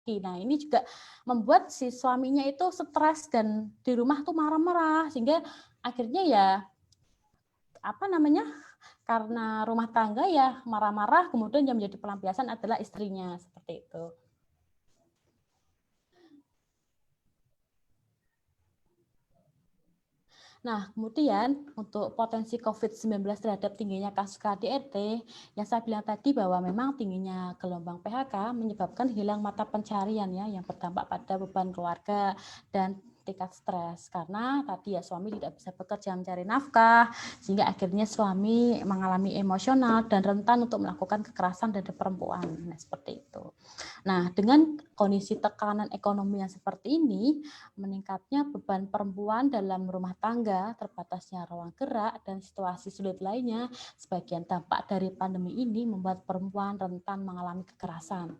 Nah, ini juga membuat si suaminya itu stres dan di rumah tuh marah-marah, sehingga akhirnya ya apa namanya, karena rumah tangga ya marah-marah, kemudian yang menjadi pelampiasan adalah istrinya, seperti itu. Nah, kemudian untuk potensi COVID-19 terhadap tingginya kasus KDRT, yang saya bilang tadi bahwa memang tingginya gelombang PHK menyebabkan hilang mata pencarian ya, yang berdampak pada beban keluarga dan tingkat stres. Karena tadi ya suami tidak bisa bekerja mencari nafkah, sehingga akhirnya suami mengalami emosional dan rentan untuk melakukan kekerasan terhadap perempuan. Nah, seperti itu. Nah, dengan kondisi tekanan ekonomi yang seperti ini, meningkatnya beban perempuan dalam rumah tangga, terbatasnya ruang gerak, dan situasi sulit lainnya, sebagian dampak dari pandemi ini membuat perempuan rentan mengalami kekerasan.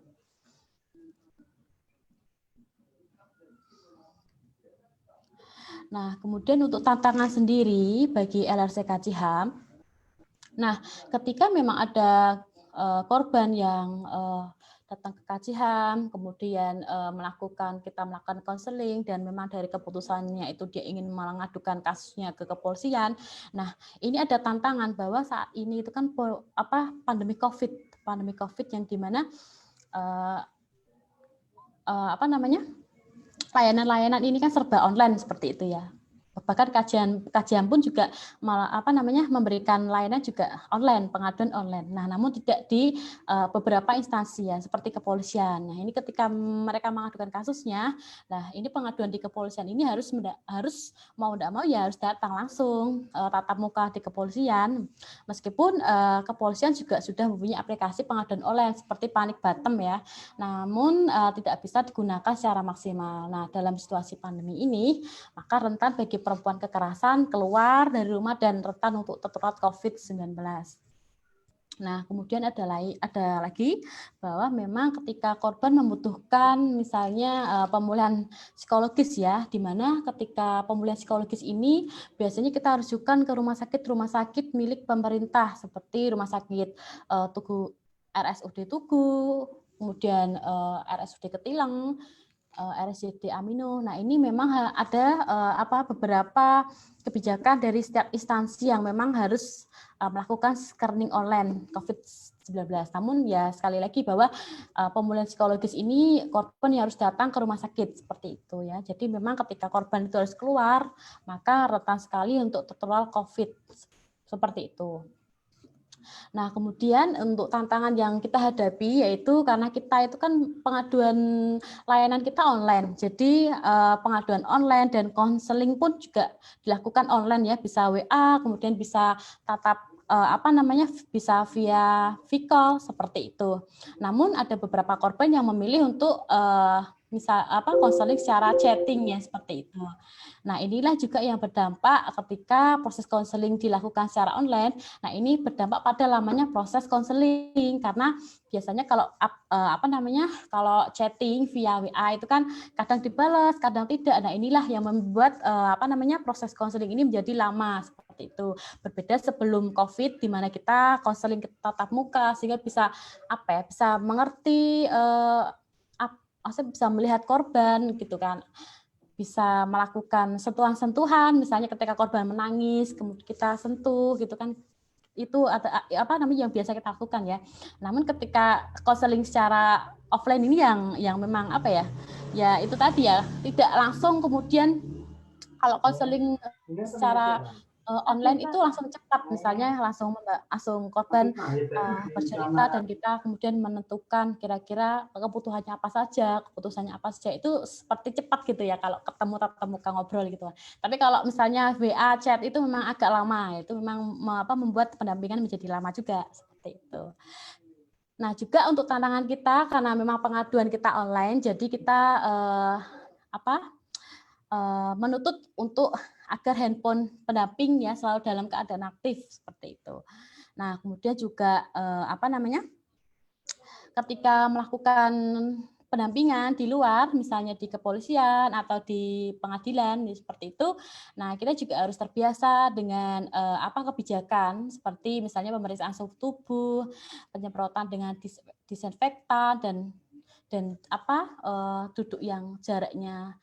Nah, kemudian untuk tantangan sendiri bagi LRC KCHAM, nah, ketika memang ada korban yang datang ke KCHAM, kemudian kita melakukan konseling, dan memang dari keputusannya itu dia ingin mengadukan kasusnya ke kepolisian. Nah, ini ada tantangan bahwa saat ini itu kan pandemi COVID yang dimana layanan-layanan ini kan serba online seperti itu ya. Bahkan kajian pun juga memberikan layanan juga online, pengaduan online. Nah, namun tidak di beberapa instansi ya, seperti kepolisian. Nah, ini ketika mereka mengadukan kasusnya, nah ini pengaduan di kepolisian ini harus mau tidak mau ya harus datang langsung tatap muka di kepolisian. Meskipun kepolisian juga sudah mempunyai aplikasi pengaduan online seperti Panic Button ya, namun tidak bisa digunakan secara maksimal. Nah, dalam situasi pandemi ini, maka rentan bagi perempuan kekerasan keluar dari rumah dan rentan untuk tertular COVID-19. Nah, kemudian ada lagi bahwa memang ketika korban membutuhkan misalnya pemulihan psikologis ya, di mana ketika pemulihan psikologis ini biasanya kita rujukan ke rumah sakit milik pemerintah seperti rumah sakit Tugu, RSUD Tugu, kemudian RSUD Ketilang, RSUD Amino. Nah, ini memang ada beberapa kebijakan dari setiap instansi yang memang harus melakukan screening online COVID-19. Namun ya sekali lagi bahwa pemulihan psikologis ini korban yang harus datang ke rumah sakit seperti itu ya. Jadi memang ketika korban itu harus keluar, maka rentan sekali untuk tertular COVID seperti itu. Nah, kemudian untuk tantangan yang kita hadapi yaitu karena kita itu kan pengaduan layanan kita online. Jadi pengaduan online dan konseling pun juga dilakukan online ya, bisa WA, kemudian bisa tatap bisa via call seperti itu. Namun ada beberapa korban yang memilih untuk konseling secara chatting ya seperti itu. Nah, inilah juga yang berdampak ketika proses konseling dilakukan secara online. Nah, ini berdampak pada lamanya proses konseling karena biasanya kalau kalau chatting via WA itu kan kadang dibalas, kadang tidak. Nah, inilah yang membuat proses konseling ini menjadi lama seperti itu. Berbeda sebelum COVID di mana kita konseling tatap muka sehingga bisa bisa mengerti bisa melihat korban gitu kan. Bisa melakukan sentuhan-sentuhan, misalnya ketika korban menangis, kemudian kita sentuh gitu kan, itu ada yang biasa kita lakukan ya. Namun ketika konseling secara offline ini yang memang ya itu tadi ya, tidak langsung kemudian kalau konseling secara online itu langsung cepat, misalnya langsung korban bercerita dan kita kemudian menentukan kira-kira kebutuhannya apa saja, keputusannya apa saja, itu seperti cepat gitu ya kalau ketemu tatap muka ngobrol gitu. Tapi kalau misalnya WA chat itu memang agak lama, itu memang membuat pendampingan menjadi lama juga seperti itu. Nah, juga untuk tantangan kita karena memang pengaduan kita online, jadi kita menuntut untuk agar handphone pendamping ya selalu dalam keadaan aktif seperti itu. Nah, kemudian juga ketika melakukan pendampingan di luar, misalnya di kepolisian atau di pengadilan seperti itu, nah kita juga harus terbiasa dengan kebijakan seperti misalnya pemeriksaan suhu tubuh, penyemprotan dengan disinfektan, dan dan duduk yang jaraknya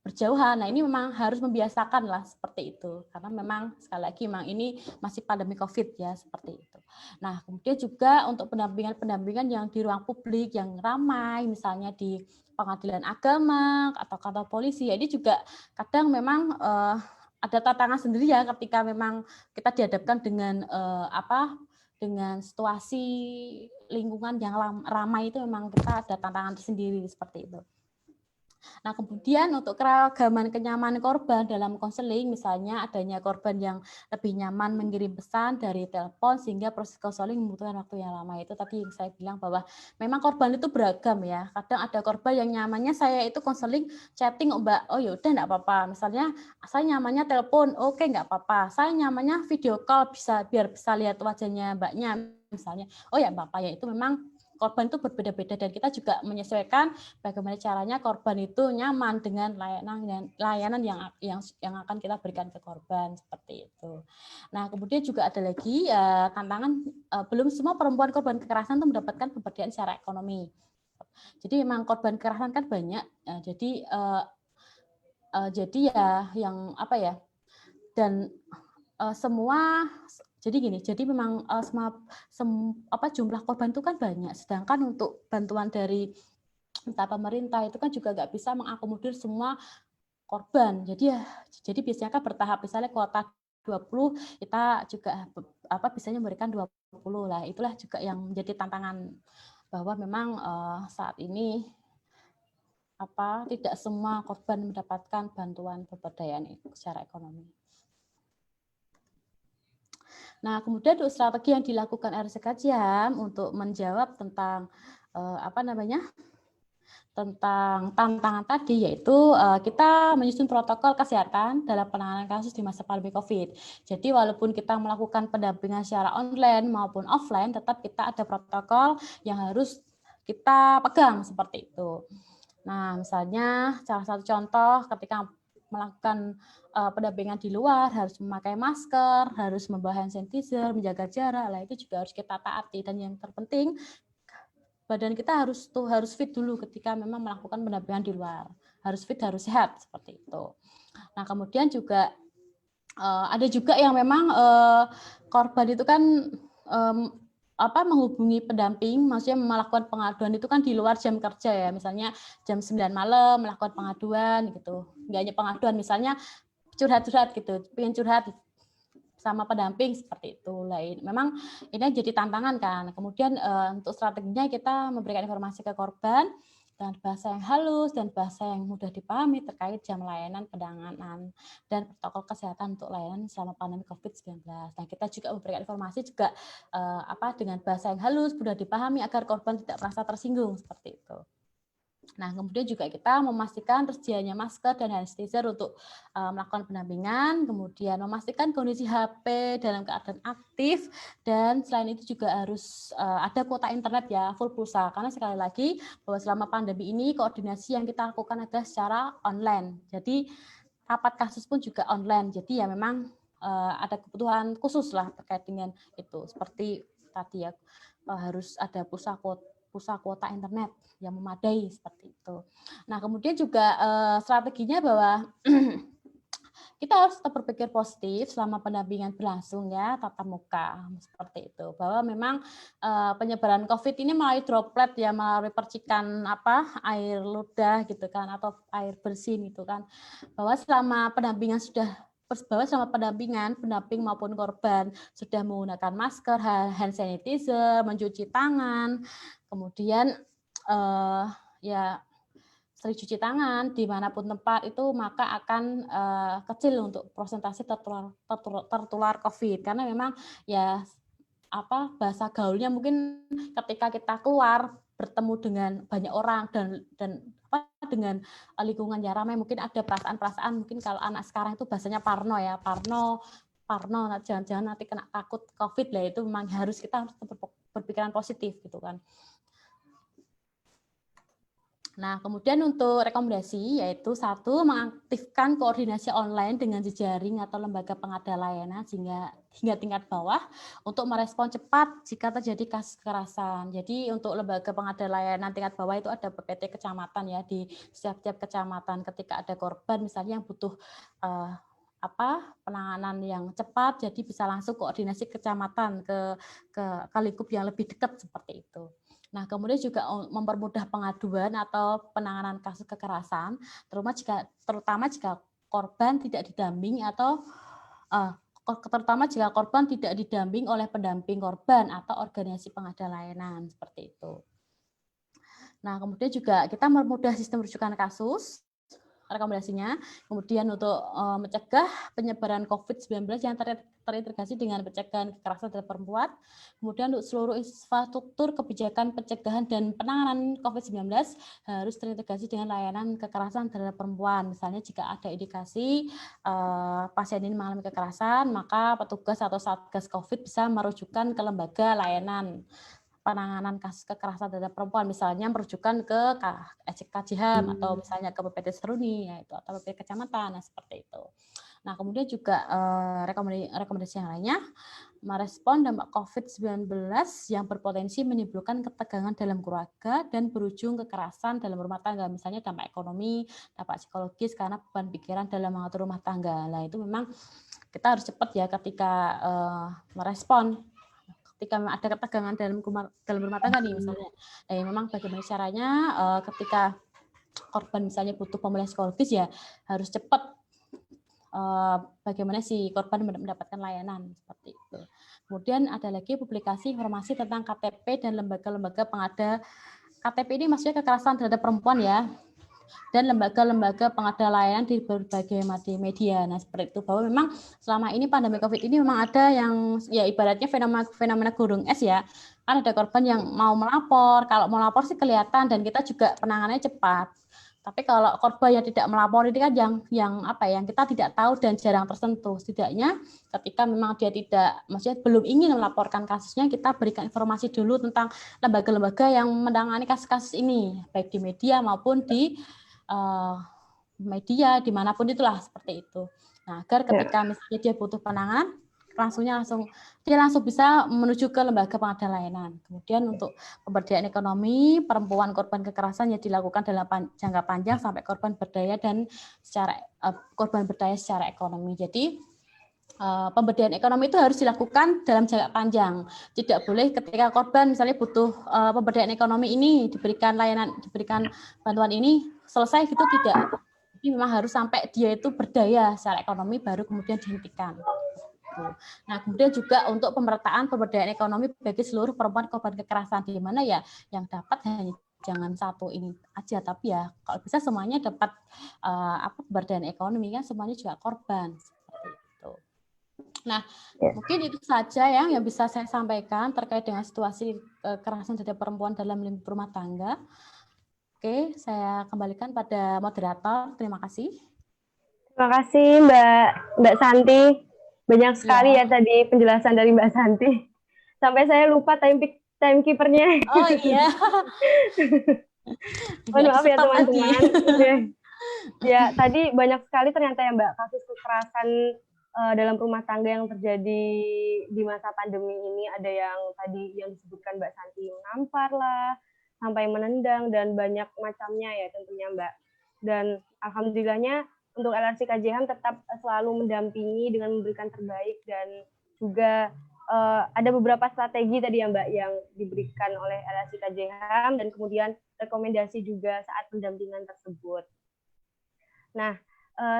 berjauhan. Nah, ini memang harus membiasakan lah seperti itu. Karena memang sekali lagi memang ini masih pandemi COVID ya, seperti itu. Nah, kemudian juga untuk pendampingan yang di ruang publik yang ramai, misalnya di pengadilan agama atau kantor polisi, ya ini juga kadang memang ada tantangan sendiri ya ketika memang kita dihadapkan dengan dengan situasi lingkungan yang ramai itu memang kita ada tantangan tersendiri seperti itu. Nah, kemudian untuk keragaman kenyamanan korban dalam konseling, misalnya adanya korban yang lebih nyaman mengirim pesan dari telepon sehingga proses konseling membutuhkan waktu yang lama. Itu tadi yang saya bilang bahwa memang korban itu beragam ya. Kadang ada korban yang nyamannya saya itu konseling chatting, Mbak, oh yaudah enggak apa-apa. Misalnya saya nyamannya telepon, oke enggak apa-apa. Saya nyamannya video call biar bisa lihat wajahnya Mbaknya misalnya. Oh ya Bapak ya, itu memang korban itu berbeda-beda dan kita juga menyesuaikan bagaimana caranya korban itu nyaman dengan layanan yang akan kita berikan ke korban seperti itu. Nah, kemudian juga ada lagi tantangan belum semua perempuan korban kekerasan itu mendapatkan pemberdayaan secara ekonomi. Jadi memang korban kekerasan kan banyak. Jadi ya yang dan semua. Jadi gini, jadi memang jumlah korban itu kan banyak, sedangkan untuk bantuan dari entah pemerintah itu kan juga nggak bisa mengakomodir semua korban. Jadi biasanya kan bertahap, misalnya kuota 20, kita juga biasanya memberikan 20 lah. Itulah juga yang menjadi tantangan bahwa memang saat ini tidak semua korban mendapatkan bantuan pemberdayaan secara ekonomi. Nah, kemudian untuk strategi yang dilakukan RSC Kajam untuk menjawab tentang tentang tantangan tadi, yaitu kita menyusun protokol kesehatan dalam penanganan kasus di masa pandemi COVID. Jadi walaupun kita melakukan pendampingan secara online maupun offline, tetap kita ada protokol yang harus kita pegang seperti itu. Nah, misalnya salah satu contoh ketika melakukan pendampingan di luar harus memakai masker, harus membawa hand sanitizer, menjaga jarak, lah itu juga harus kita taati. Dan yang terpenting badan kita harus fit dulu ketika memang melakukan pendampingan di luar, harus fit, harus sehat seperti itu. Nah, kemudian juga ada juga yang memang korban itu kan menghubungi pendamping, maksudnya melakukan pengaduan itu kan di luar jam kerja ya, misalnya jam 9 malam melakukan pengaduan gitu. Nggak hanya pengaduan, misalnya curhat-curhat gitu, pengen curhat sama pendamping seperti itu. Memang ini jadi tantangan kan. Kemudian untuk strateginya kita memberikan informasi ke korban dengan bahasa yang halus dan bahasa yang mudah dipahami terkait jam layanan, penanganan, dan protokol kesehatan untuk layanan selama pandemi COVID-19. Nah, kita juga memberikan informasi juga dengan bahasa yang halus, mudah dipahami agar korban tidak merasa tersinggung seperti itu. Nah, kemudian juga kita memastikan tersedianya masker dan hand sanitizer untuk melakukan pendampingan, kemudian memastikan kondisi HP dalam keadaan aktif, dan selain itu juga harus ada kuota internet ya, full pulsa. Karena sekali lagi bahwa selama pandemi ini koordinasi yang kita lakukan adalah secara online. Jadi rapat kasus pun juga online. Jadi ya memang ada kebutuhan khusus lah terkait dengan itu. Seperti tadi ya, harus ada pulsa kuota internet yang memadai seperti itu. Nah, kemudian juga strateginya bahwa kita harus tetap berpikir positif selama pendampingan berlangsung ya, tatap muka seperti itu. Bahwa memang penyebaran COVID ini melalui droplet ya, melalui percikan air ludah gitu kan, atau air bersin gitu kan. Bahwa selama pendampingan pendamping maupun korban sudah menggunakan masker, hand sanitizer, mencuci tangan, kemudian sering cuci tangan dimanapun tempat itu, maka akan kecil untuk persentase tertular COVID. Karena memang ya bahasa gaulnya mungkin ketika kita keluar bertemu dengan banyak orang dan dengan lingkungan yang ramai, mungkin ada perasaan-perasaan, mungkin kalau anak sekarang itu bahasanya parno ya, parno, jangan-jangan nanti kena takut COVID lah, itu memang kita harus berpikiran positif gitu kan. Nah, kemudian untuk rekomendasi yaitu satu, mengaktifkan koordinasi online dengan jejaring atau lembaga pengada layanan hingga tingkat bawah untuk merespon cepat jika terjadi kasus kekerasan. Jadi untuk lembaga pengada layanan tingkat bawah itu ada PPT kecamatan ya, di setiap kecamatan ketika ada korban misalnya yang butuh penanganan yang cepat, jadi bisa langsung koordinasi kecamatan ke lingkup yang lebih dekat seperti itu. Nah, kemudian juga mempermudah pengaduan atau penanganan kasus kekerasan, terutama jika korban tidak didamping atau terutama jika korban tidak didamping oleh pendamping korban atau organisasi pengada layanan seperti itu. Nah, kemudian juga kita mempermudah sistem rujukan kasus, rekomendasinya. Kemudian untuk mencegah penyebaran COVID-19 yang terintegrasi dengan pencegahan kekerasan terhadap perempuan. Kemudian untuk seluruh infrastruktur kebijakan pencegahan dan penanganan COVID-19 harus terintegrasi dengan layanan kekerasan terhadap perempuan. Misalnya jika ada indikasi pasien ini mengalami kekerasan, maka petugas atau Satgas COVID bisa merujukan ke lembaga layanan penanganan kasus kekerasan terhadap perempuan, misalnya merujukan ke KJHAM atau misalnya ke PPT Seruni, yaitu atau PPT Kecamatan, nah seperti itu. Nah, kemudian juga rekomendasi yang lainnya, merespon dampak COVID-19 yang berpotensi menimbulkan ketegangan dalam keluarga dan berujung kekerasan dalam rumah tangga, misalnya dampak ekonomi, dampak psikologis karena beban pikiran dalam mengatur rumah tangga. Nah, itu memang kita harus cepat ya ketika merespon ketika ada ketegangan dalam rumah tangga nih misalnya. Memang bagaimana caranya ketika korban misalnya butuh pemulihan psikologis ya harus cepat bagaimana si korban mendapatkan layanan seperti itu. Kemudian ada lagi publikasi informasi tentang KTP dan lembaga-lembaga pengada. KTP ini maksudnya kekerasan terhadap perempuan ya, dan lembaga-lembaga pengada layanan di berbagai media. Nah, seperti itu, bahwa memang selama ini pandemi COVID ini memang ada yang ya ibaratnya fenomena gunung es ya. Kan ada korban yang mau melapor, kalau mau lapor sih kelihatan dan kita juga penanganannya cepat. Tapi kalau korban yang tidak melapor ini kan yang kita tidak tahu dan jarang tersentuh. Setidaknya ketika memang dia maksudnya belum ingin melaporkan kasusnya, kita berikan informasi dulu tentang lembaga-lembaga yang menangani kasus-kasus ini, baik di media maupun di media dimanapun itulah seperti itu. Nah, agar ketika misalnya dia butuh penanganan, dia langsung bisa menuju ke lembaga pengada layanan. Kemudian untuk pemberdayaan ekonomi perempuan korban kekerasan yang dilakukan dalam jangka panjang sampai korban berdaya secara ekonomi. Jadi pemberdayaan ekonomi itu harus dilakukan dalam jangka panjang. Tidak boleh ketika korban misalnya butuh pemberdayaan ekonomi ini diberikan bantuan ini selesai gitu tidak. Jadi memang harus sampai dia itu berdaya secara ekonomi baru kemudian dihentikan. Nah, kemudian juga untuk pemerataan pemberdayaan ekonomi bagi seluruh perempuan korban kekerasan, di mana ya yang dapat hanya jangan satu ini aja, tapi ya kalau bisa semuanya dapat pemberdayaan ekonomi kan semuanya juga korban. Nah, mungkin itu saja yang bisa saya sampaikan terkait dengan situasi kekerasan terhadap perempuan dalam lingkup rumah tangga. Oke, saya kembalikan pada moderator. Terima kasih. Terima kasih Mbak Santi. Banyak sekali ya tadi penjelasan dari Mbak Santi. Sampai saya lupa timekeepernya. Oh iya. Mohon maaf ya teman-teman. Ya, tadi banyak sekali ternyata ya Mbak kasus kekerasan dalam rumah tangga yang terjadi di masa pandemi ini. Ada yang tadi yang disebutkan Mbak Santi menampar lah, sampai menendang dan banyak macamnya ya tentunya Mbak. Dan alhamdulillahnya untuk LRC KJHAM tetap selalu mendampingi dengan memberikan terbaik dan juga ada beberapa strategi tadi ya Mbak yang diberikan oleh LRC KJHAM dan kemudian rekomendasi juga saat pendampingan tersebut. Nah,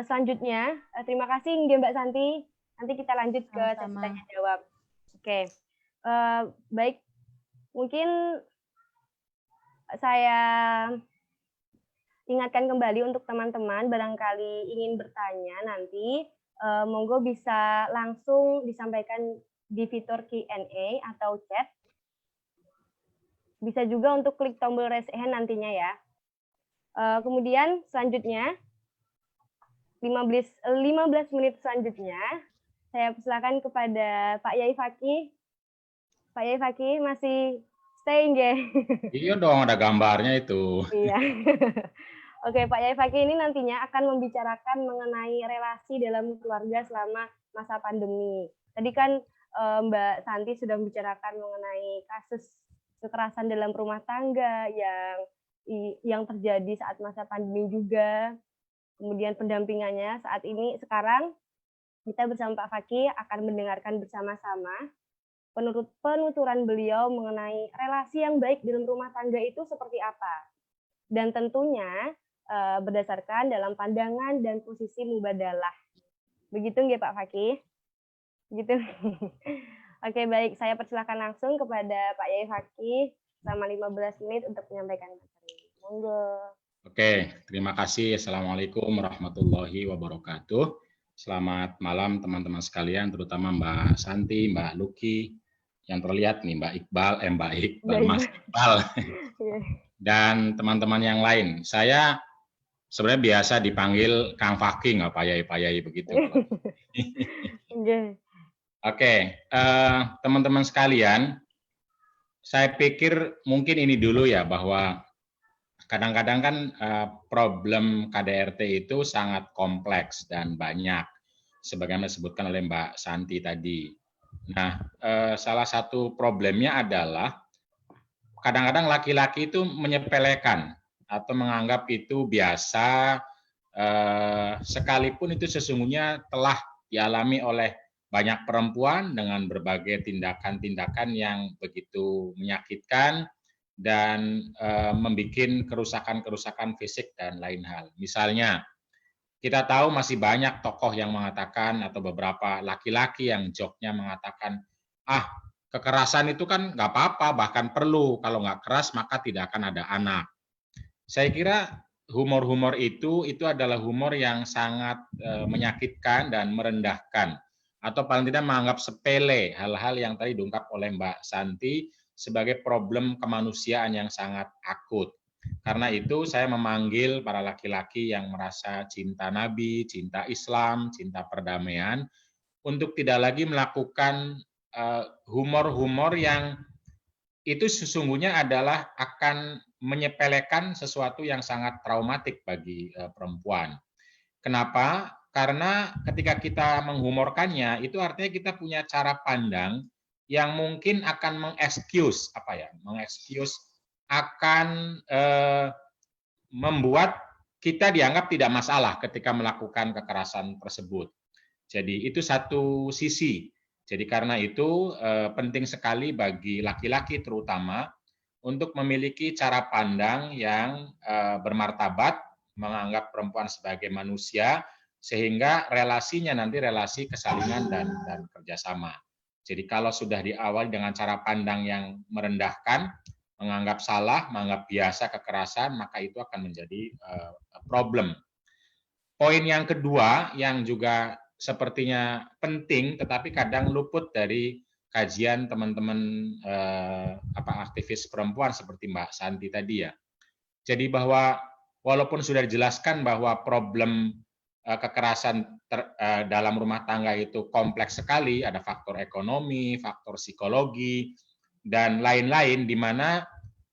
selanjutnya terima kasih Mbak Santi. Nanti kita lanjut ke sesi tanya jawab. Oke, baik. Mungkin saya ingatkan kembali untuk teman-teman barangkali ingin bertanya nanti monggo bisa langsung disampaikan di fitur Q&A atau chat. Bisa juga untuk klik tombol raise hand nantinya ya. Kemudian selanjutnya 15 menit selanjutnya saya persilakan kepada Pak Yai Fakih. Pak Yai Fakih masih Stay nggih. Iya dong, ada gambarnya itu. Iya. Oke, Pak Yai Fakih ini nantinya akan membicarakan mengenai relasi dalam keluarga selama masa pandemi. Tadi kan Mbak Santi sudah membicarakan mengenai kasus kekerasan dalam rumah tangga yang terjadi saat masa pandemi juga. Kemudian pendampingannya saat ini sekarang kita bersama Pak Fakih akan mendengarkan bersama-sama penuturan beliau mengenai relasi yang baik dalam rumah tangga itu seperti apa. Dan tentunya berdasarkan dalam pandangan dan posisi mubadalah. Begitu nggih Pak Fakih? Gitu. Oke, baik. Saya persilakan langsung kepada Pak Yai Fakih selama 15 menit untuk menyampaikan materi. Monggo. Oke, terima kasih. Assalamualaikum warahmatullahi wabarakatuh. Selamat malam teman-teman sekalian, terutama Mbak Santi, Mbak Luki, yang terlihat nih Mbak Iqbal, Mas Iqbal, dan teman-teman yang lain. Saya sebenarnya biasa dipanggil Kang Fakih, nggak Pak Yai begitu. Oke, teman-teman sekalian, saya pikir mungkin ini dulu ya, bahwa kadang-kadang kan problem KDRT itu sangat kompleks dan banyak, sebagaimana disebutkan oleh Mbak Santi tadi. Nah, salah satu problemnya adalah kadang-kadang laki-laki itu menyepelekan atau menganggap itu biasa, sekalipun itu sesungguhnya telah dialami oleh banyak perempuan dengan berbagai tindakan-tindakan yang begitu menyakitkan dan membuat kerusakan-kerusakan fisik dan lain hal. Misalnya, kita tahu masih banyak tokoh yang mengatakan atau beberapa laki-laki yang joknya mengatakan, kekerasan itu kan nggak apa-apa, bahkan perlu. Kalau nggak keras maka tidak akan ada anak. Saya kira humor-humor itu adalah humor yang sangat menyakitkan dan merendahkan, atau paling tidak menganggap sepele hal-hal yang tadi diungkap oleh Mbak Santi sebagai problem kemanusiaan yang sangat akut. Karena itu saya memanggil para laki-laki yang merasa cinta Nabi, cinta Islam, cinta perdamaian, untuk tidak lagi melakukan humor-humor yang itu sesungguhnya adalah akan menyepelekan sesuatu yang sangat traumatik bagi perempuan. Kenapa? Karena ketika kita menghumorkannya, itu artinya kita punya cara pandang yang mungkin akan mengexcuse akan membuat kita dianggap tidak masalah ketika melakukan kekerasan tersebut. Jadi itu satu sisi. Jadi karena itu penting sekali bagi laki-laki terutama untuk memiliki cara pandang yang bermartabat, menganggap perempuan sebagai manusia, sehingga relasinya nanti relasi kesalinan dan kerjasama. Jadi kalau sudah diawali dengan cara pandang yang merendahkan, menganggap salah, menganggap biasa kekerasan, maka itu akan menjadi problem. Poin yang kedua yang juga sepertinya penting, tetapi kadang luput dari kajian teman-teman aktivis perempuan seperti Mbak Santi tadi ya. Jadi bahwa walaupun sudah dijelaskan bahwa problem kekerasan dalam rumah tangga itu kompleks sekali, ada faktor ekonomi, faktor psikologi, dan lain-lain, di mana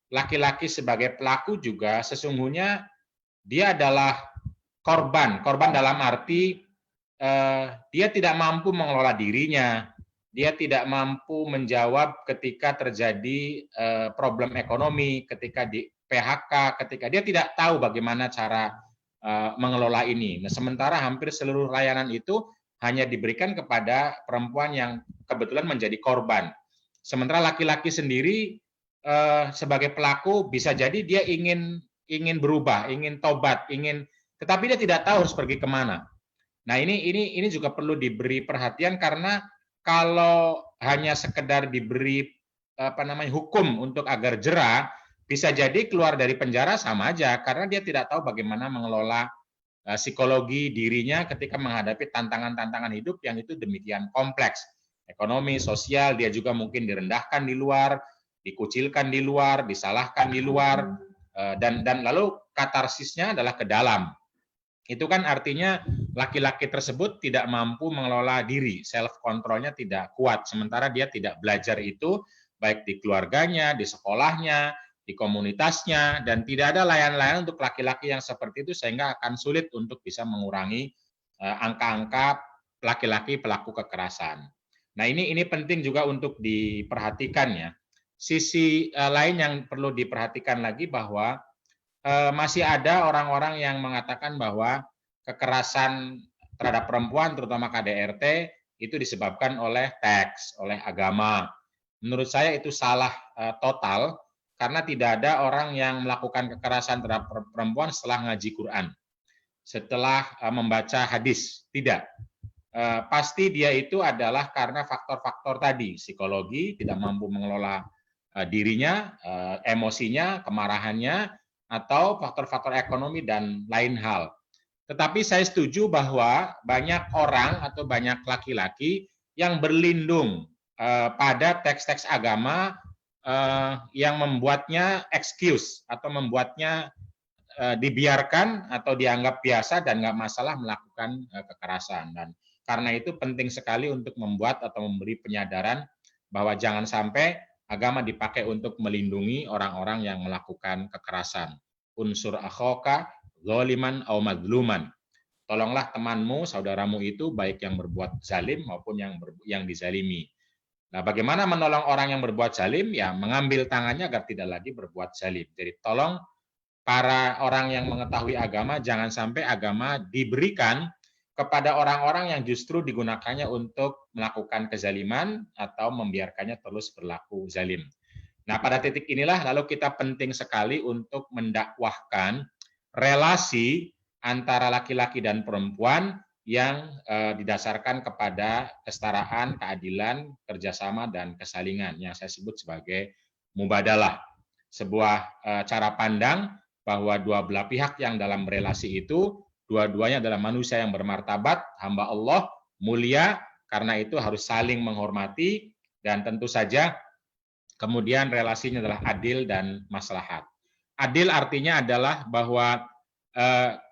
laki-laki sebagai pelaku juga sesungguhnya dia adalah korban dalam arti dia tidak mampu mengelola dirinya, dia tidak mampu menjawab ketika terjadi problem ekonomi, ketika di PHK, ketika dia tidak tahu bagaimana cara mengelola ini. Nah, sementara hampir seluruh layanan itu hanya diberikan kepada perempuan yang kebetulan menjadi korban. Sementara laki-laki sendiri sebagai pelaku bisa jadi dia ingin berubah, ingin tobat, tetapi dia tidak tahu harus pergi kemana. Nah, ini juga perlu diberi perhatian, karena kalau hanya sekedar diberi hukum untuk agar jera, bisa jadi keluar dari penjara sama aja, karena dia tidak tahu bagaimana mengelola psikologi dirinya ketika menghadapi tantangan-tantangan hidup yang itu demikian kompleks. Ekonomi, sosial, dia juga mungkin direndahkan di luar, dikucilkan di luar, disalahkan di luar, dan lalu katarsisnya adalah ke dalam. Itu kan artinya laki-laki tersebut tidak mampu mengelola diri, self controlnya tidak kuat, sementara dia tidak belajar itu baik di keluarganya, di sekolahnya, di komunitasnya, dan tidak ada layanan-layanan untuk laki-laki yang seperti itu sehingga akan sulit untuk bisa mengurangi angka-angka laki-laki pelaku kekerasan. Nah, ini penting juga untuk diperhatikan ya. Sisi lain yang perlu diperhatikan lagi bahwa masih ada orang-orang yang mengatakan bahwa kekerasan terhadap perempuan, terutama KDRT, itu disebabkan oleh teks, oleh agama. Menurut saya itu salah total, karena tidak ada orang yang melakukan kekerasan terhadap perempuan setelah ngaji Quran, setelah membaca hadis. Tidak. Pasti dia itu adalah karena faktor-faktor tadi, psikologi, tidak mampu mengelola dirinya, emosinya, kemarahannya, atau faktor-faktor ekonomi dan lain hal. Tetapi saya setuju bahwa banyak orang atau banyak laki-laki yang berlindung pada teks-teks agama yang membuatnya excuse atau membuatnya dibiarkan atau dianggap biasa dan nggak masalah melakukan kekerasan. Dan karena itu penting sekali untuk membuat atau memberi penyadaran bahwa jangan sampai agama dipakai untuk melindungi orang-orang yang melakukan kekerasan. Unsur akhoka zaliman au madluman. Tolonglah temanmu, saudaramu itu baik yang berbuat zalim maupun yang dizalimi. Nah, bagaimana menolong orang yang berbuat zalim? Ya, mengambil tangannya agar tidak lagi berbuat zalim. Jadi tolong para orang yang mengetahui agama, jangan sampai agama diberikan kepada orang-orang yang justru digunakannya untuk melakukan kezaliman atau membiarkannya terus berlaku zalim. Nah, pada titik inilah lalu kita penting sekali untuk mendakwahkan relasi antara laki-laki dan perempuan yang didasarkan kepada kesetaraan, keadilan, kerjasama, dan kesalingan yang saya sebut sebagai mubadalah. Sebuah cara pandang bahwa dua belah pihak yang dalam relasi itu dua-duanya adalah manusia yang bermartabat, hamba Allah, mulia, karena itu harus saling menghormati, dan tentu saja kemudian relasinya adalah adil dan maslahat. Adil artinya adalah bahwa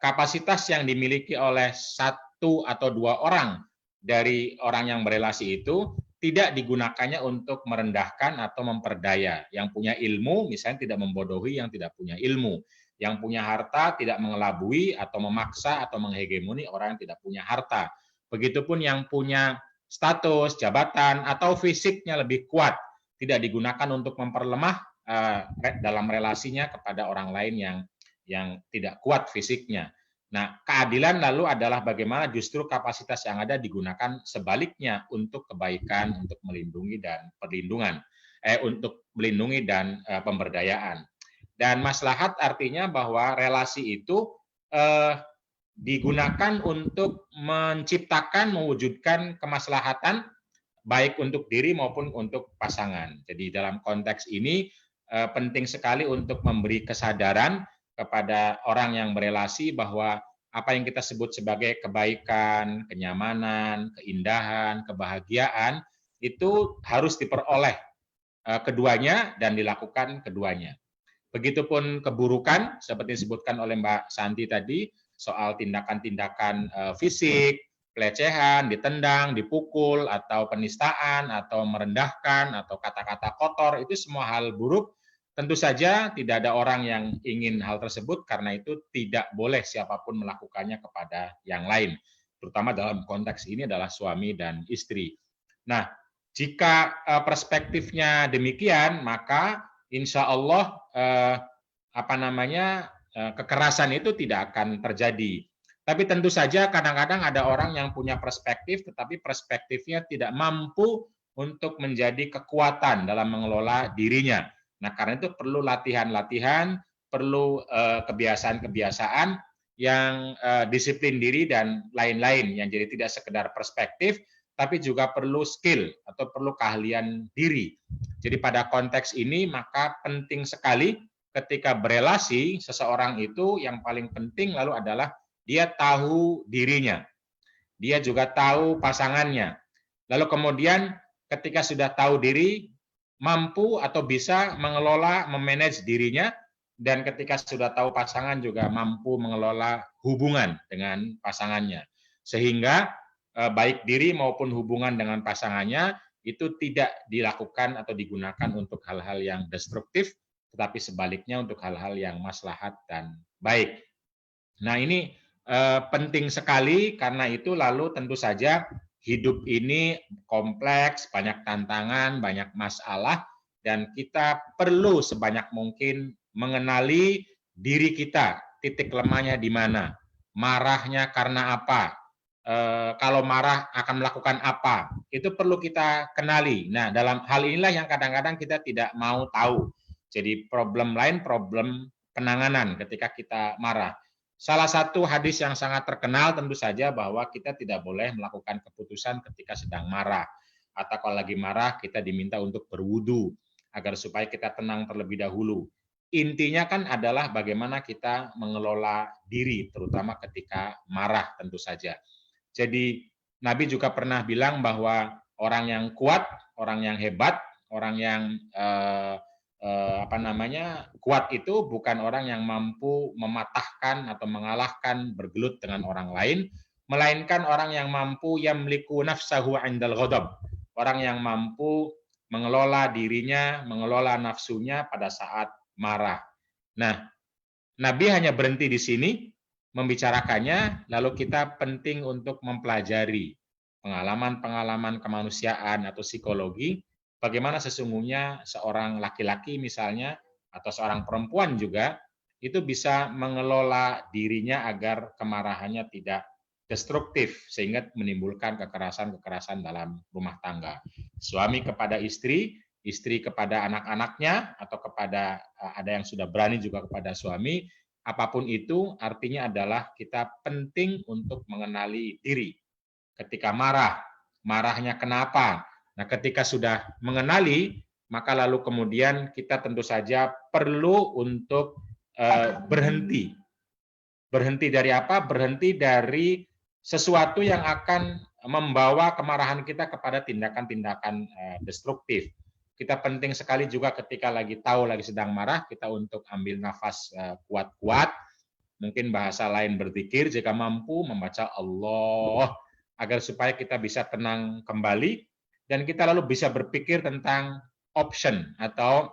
kapasitas yang dimiliki oleh satu atau dua orang dari orang yang berelasi itu tidak digunakannya untuk merendahkan atau memperdaya. Yang punya ilmu misalnya tidak membodohi yang tidak punya ilmu. Yang punya harta tidak mengelabui atau memaksa atau menghegemoni orang yang tidak punya harta. Begitupun yang punya status, jabatan, atau fisiknya lebih kuat, tidak digunakan untuk memperlemah dalam relasinya kepada orang lain yang tidak kuat fisiknya. Nah, keadilan lalu adalah bagaimana justru kapasitas yang ada digunakan sebaliknya untuk kebaikan, untuk melindungi dan perlindungan, untuk melindungi dan pemberdayaan. Dan maslahat artinya bahwa relasi itu digunakan untuk menciptakan, mewujudkan kemaslahatan baik untuk diri maupun untuk pasangan. Jadi dalam konteks ini penting sekali untuk memberi kesadaran kepada orang yang berelasi bahwa apa yang kita sebut sebagai kebaikan, kenyamanan, keindahan, kebahagiaan itu harus diperoleh keduanya dan dilakukan keduanya. Begitupun keburukan seperti disebutkan oleh Mbak Santi tadi soal tindakan-tindakan fisik, pelecehan, ditendang, dipukul, atau penistaan, atau merendahkan, atau kata-kata kotor, itu semua hal buruk. Tentu saja tidak ada orang yang ingin hal tersebut, karena itu tidak boleh siapapun melakukannya kepada yang lain. Terutama dalam konteks ini adalah suami dan istri. Nah, jika perspektifnya demikian, maka insya Allah kekerasan itu tidak akan terjadi. Tapi tentu saja kadang-kadang ada orang yang punya perspektif, tetapi perspektifnya tidak mampu untuk menjadi kekuatan dalam mengelola dirinya. Nah, karena itu perlu latihan-latihan, perlu kebiasaan-kebiasaan yang disiplin diri dan lain-lain, yang jadi tidak sekedar perspektif, tapi juga perlu skill atau perlu keahlian diri. Jadi pada konteks ini maka penting sekali ketika berelasi seseorang itu yang paling penting lalu adalah dia tahu dirinya. Dia juga tahu pasangannya. Lalu kemudian ketika sudah tahu diri, mampu atau bisa mengelola, memanage dirinya, dan ketika sudah tahu pasangan juga mampu mengelola hubungan dengan pasangannya. Sehingga baik diri maupun hubungan dengan pasangannya itu tidak dilakukan atau digunakan untuk hal-hal yang destruktif, tetapi sebaliknya untuk hal-hal yang maslahat dan baik. Nah, ini penting sekali, karena itu lalu tentu saja hidup ini kompleks, banyak tantangan, banyak masalah, dan kita perlu sebanyak mungkin mengenali diri kita, titik lemahnya di mana, marahnya karena apa, kalau marah akan melakukan apa, itu perlu kita kenali. Nah, dalam hal inilah yang kadang-kadang kita tidak mau tahu. Jadi problem lain, problem penanganan ketika kita marah. Salah satu hadis yang sangat terkenal tentu saja bahwa kita tidak boleh melakukan keputusan ketika sedang marah. Atau kalau lagi marah kita diminta untuk berwudu agar supaya kita tenang terlebih dahulu. Intinya kan adalah bagaimana kita mengelola diri, terutama ketika marah tentu saja. Jadi Nabi juga pernah bilang bahwa orang yang kuat, orang yang hebat, orang yang kuat itu bukan orang yang mampu mematahkan atau mengalahkan bergelut dengan orang lain, melainkan orang yang mampu yamliku nafsahu 'indal ghadab, orang yang mampu mengelola dirinya, mengelola nafsunya pada saat marah. Nah, Nabi hanya berhenti di sini membicarakannya, lalu kita penting untuk mempelajari pengalaman-pengalaman kemanusiaan atau psikologi, bagaimana sesungguhnya seorang laki-laki misalnya, atau seorang perempuan juga, itu bisa mengelola dirinya agar kemarahannya tidak destruktif, sehingga menimbulkan kekerasan-kekerasan dalam rumah tangga. Suami kepada istri kepada anak-anaknya, atau kepada ada yang sudah berani juga kepada suami. Apapun itu, artinya adalah kita penting untuk mengenali diri. Ketika marah, marahnya kenapa? Nah, ketika sudah mengenali, maka lalu kemudian kita tentu saja perlu untuk berhenti. Berhenti dari apa? Berhenti dari sesuatu yang akan membawa kemarahan kita kepada tindakan-tindakan destruktif. Kita penting sekali juga ketika lagi sedang marah, kita untuk ambil nafas kuat-kuat, mungkin bahasa lain berzikir, jika mampu membaca Allah, agar supaya kita bisa tenang kembali, dan kita lalu bisa berpikir tentang option atau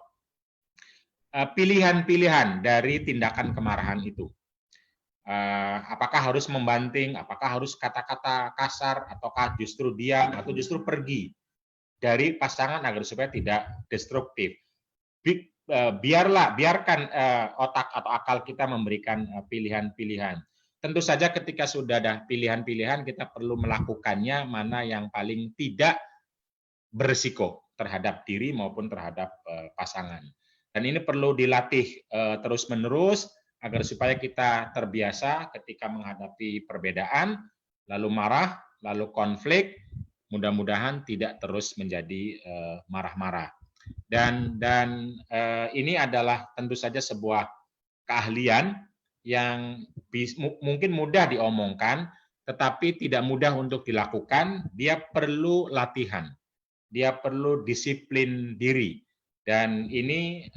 pilihan-pilihan dari tindakan kemarahan itu. Apakah harus membanting, apakah harus kata-kata kasar, ataukah justru diam, atau justru pergi dari pasangan agar supaya tidak destruktif. Biarkan otak atau akal kita memberikan pilihan-pilihan. Tentu saja ketika sudah ada pilihan-pilihan, kita perlu melakukannya mana yang paling tidak berisiko terhadap diri maupun terhadap pasangan. Dan ini perlu dilatih terus-menerus agar supaya kita terbiasa ketika menghadapi perbedaan, lalu marah, lalu konflik, mudah-mudahan tidak terus menjadi marah-marah. Dan ini adalah tentu saja sebuah keahlian yang mungkin mudah diomongkan, tetapi tidak mudah untuk dilakukan. Dia perlu latihan, dia perlu disiplin diri, dan ini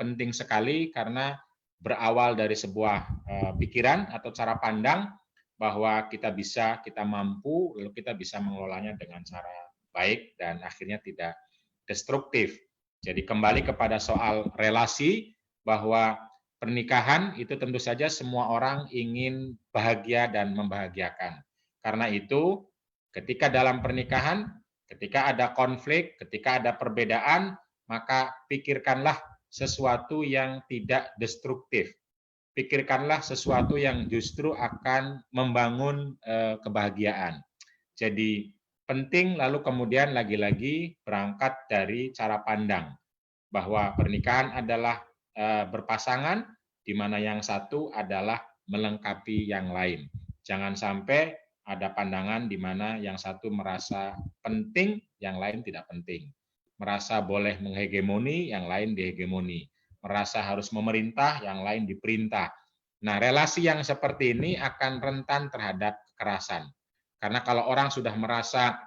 penting sekali karena berawal dari sebuah pikiran atau cara pandang bahwa kita mampu, lalu kita bisa mengelolanya dengan cara baik dan akhirnya tidak destruktif. Jadi kembali kepada soal relasi, bahwa pernikahan itu tentu saja semua orang ingin bahagia dan membahagiakan. Karena itu, ketika dalam pernikahan, ketika ada konflik, ketika ada perbedaan, maka pikirkanlah sesuatu yang tidak destruktif. Pikirkanlah sesuatu yang justru akan membangun kebahagiaan. Jadi penting lalu kemudian lagi-lagi berangkat dari cara pandang bahwa pernikahan adalah berpasangan, di mana yang satu adalah melengkapi yang lain. Jangan sampai ada pandangan di mana yang satu merasa penting, yang lain tidak penting. Merasa boleh menghegemoni, yang lain dihegemoni. Merasa harus memerintah, yang lain diperintah. Nah, relasi yang seperti ini akan rentan terhadap kekerasan. Karena kalau orang sudah merasa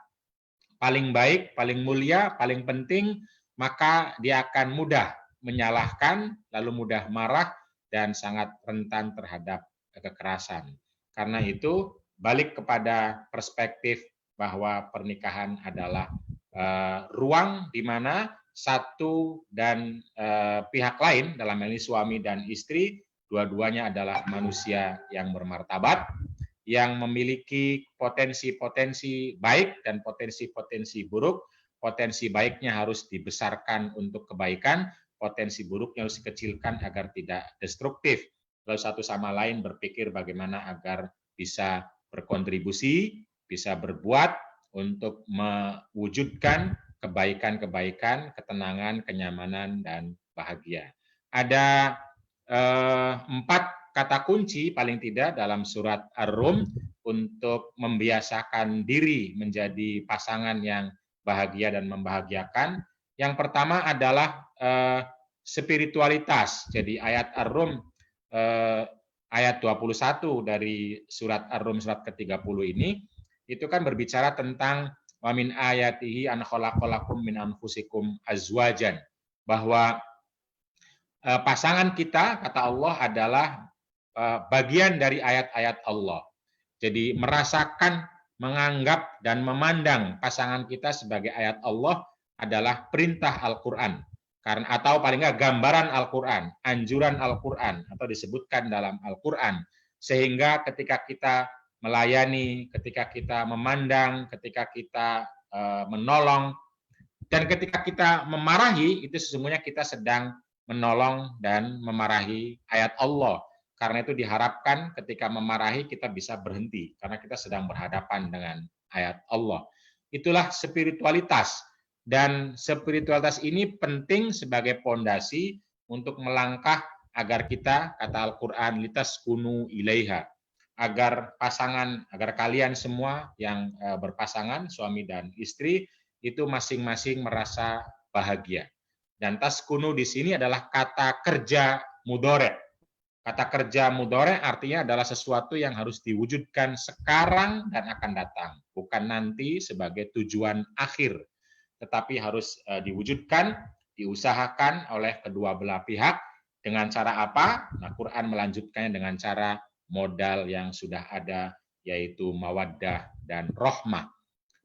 paling baik, paling mulia, paling penting, maka dia akan mudah menyalahkan, lalu mudah marah, dan sangat rentan terhadap kekerasan. Karena itu, balik kepada perspektif bahwa pernikahan adalah ruang di mana satu dan pihak lain, dalam hal ini suami dan istri, dua-duanya adalah manusia yang bermartabat, yang memiliki potensi-potensi baik dan potensi-potensi buruk. Potensi baiknya harus dibesarkan untuk kebaikan, potensi buruknya harus dikecilkan agar tidak destruktif. Lalu satu sama lain berpikir bagaimana agar bisa berkontribusi, bisa berbuat untuk mewujudkan kebaikan-kebaikan, ketenangan, kenyamanan, dan bahagia. Ada 4 kata kunci paling tidak dalam surat Ar-Rum untuk membiasakan diri menjadi pasangan yang bahagia dan membahagiakan. Yang pertama adalah spiritualitas. Jadi ayat Ar-Rum ayat 21 dari surat Ar-Rum surat ke-30 ini itu kan berbicara tentang wa min ayatihi an khalaqalakum min anfusikum azwajan, bahwa pasangan kita, kata Allah, adalah bagian dari ayat-ayat Allah. Jadi merasakan, menganggap, dan memandang pasangan kita sebagai ayat Allah adalah perintah Al-Quran. Atau paling nggak gambaran Al-Quran, anjuran Al-Quran, atau disebutkan dalam Al-Quran. Sehingga ketika kita melayani, ketika kita memandang, ketika kita menolong, dan ketika kita memarahi, itu sesungguhnya kita sedang menolong dan memarahi ayat Allah. Karena itu diharapkan ketika memarahi kita bisa berhenti, karena kita sedang berhadapan dengan ayat Allah. Itulah spiritualitas. Dan spiritualitas ini penting sebagai pondasi untuk melangkah agar kita, kata Al-Quran, litaskunu ilaiha, agar kalian semua yang berpasangan, suami dan istri, itu masing-masing merasa bahagia. Dan taskunu di sini adalah kata kerja mudhari'. Kata kerja mudhari' artinya adalah sesuatu yang harus diwujudkan sekarang dan akan datang, bukan nanti sebagai tujuan akhir, tetapi harus diwujudkan, diusahakan oleh kedua belah pihak. Dengan cara apa? Nah, Quran melanjutkannya dengan cara modal yang sudah ada, yaitu mawaddah dan rahmah.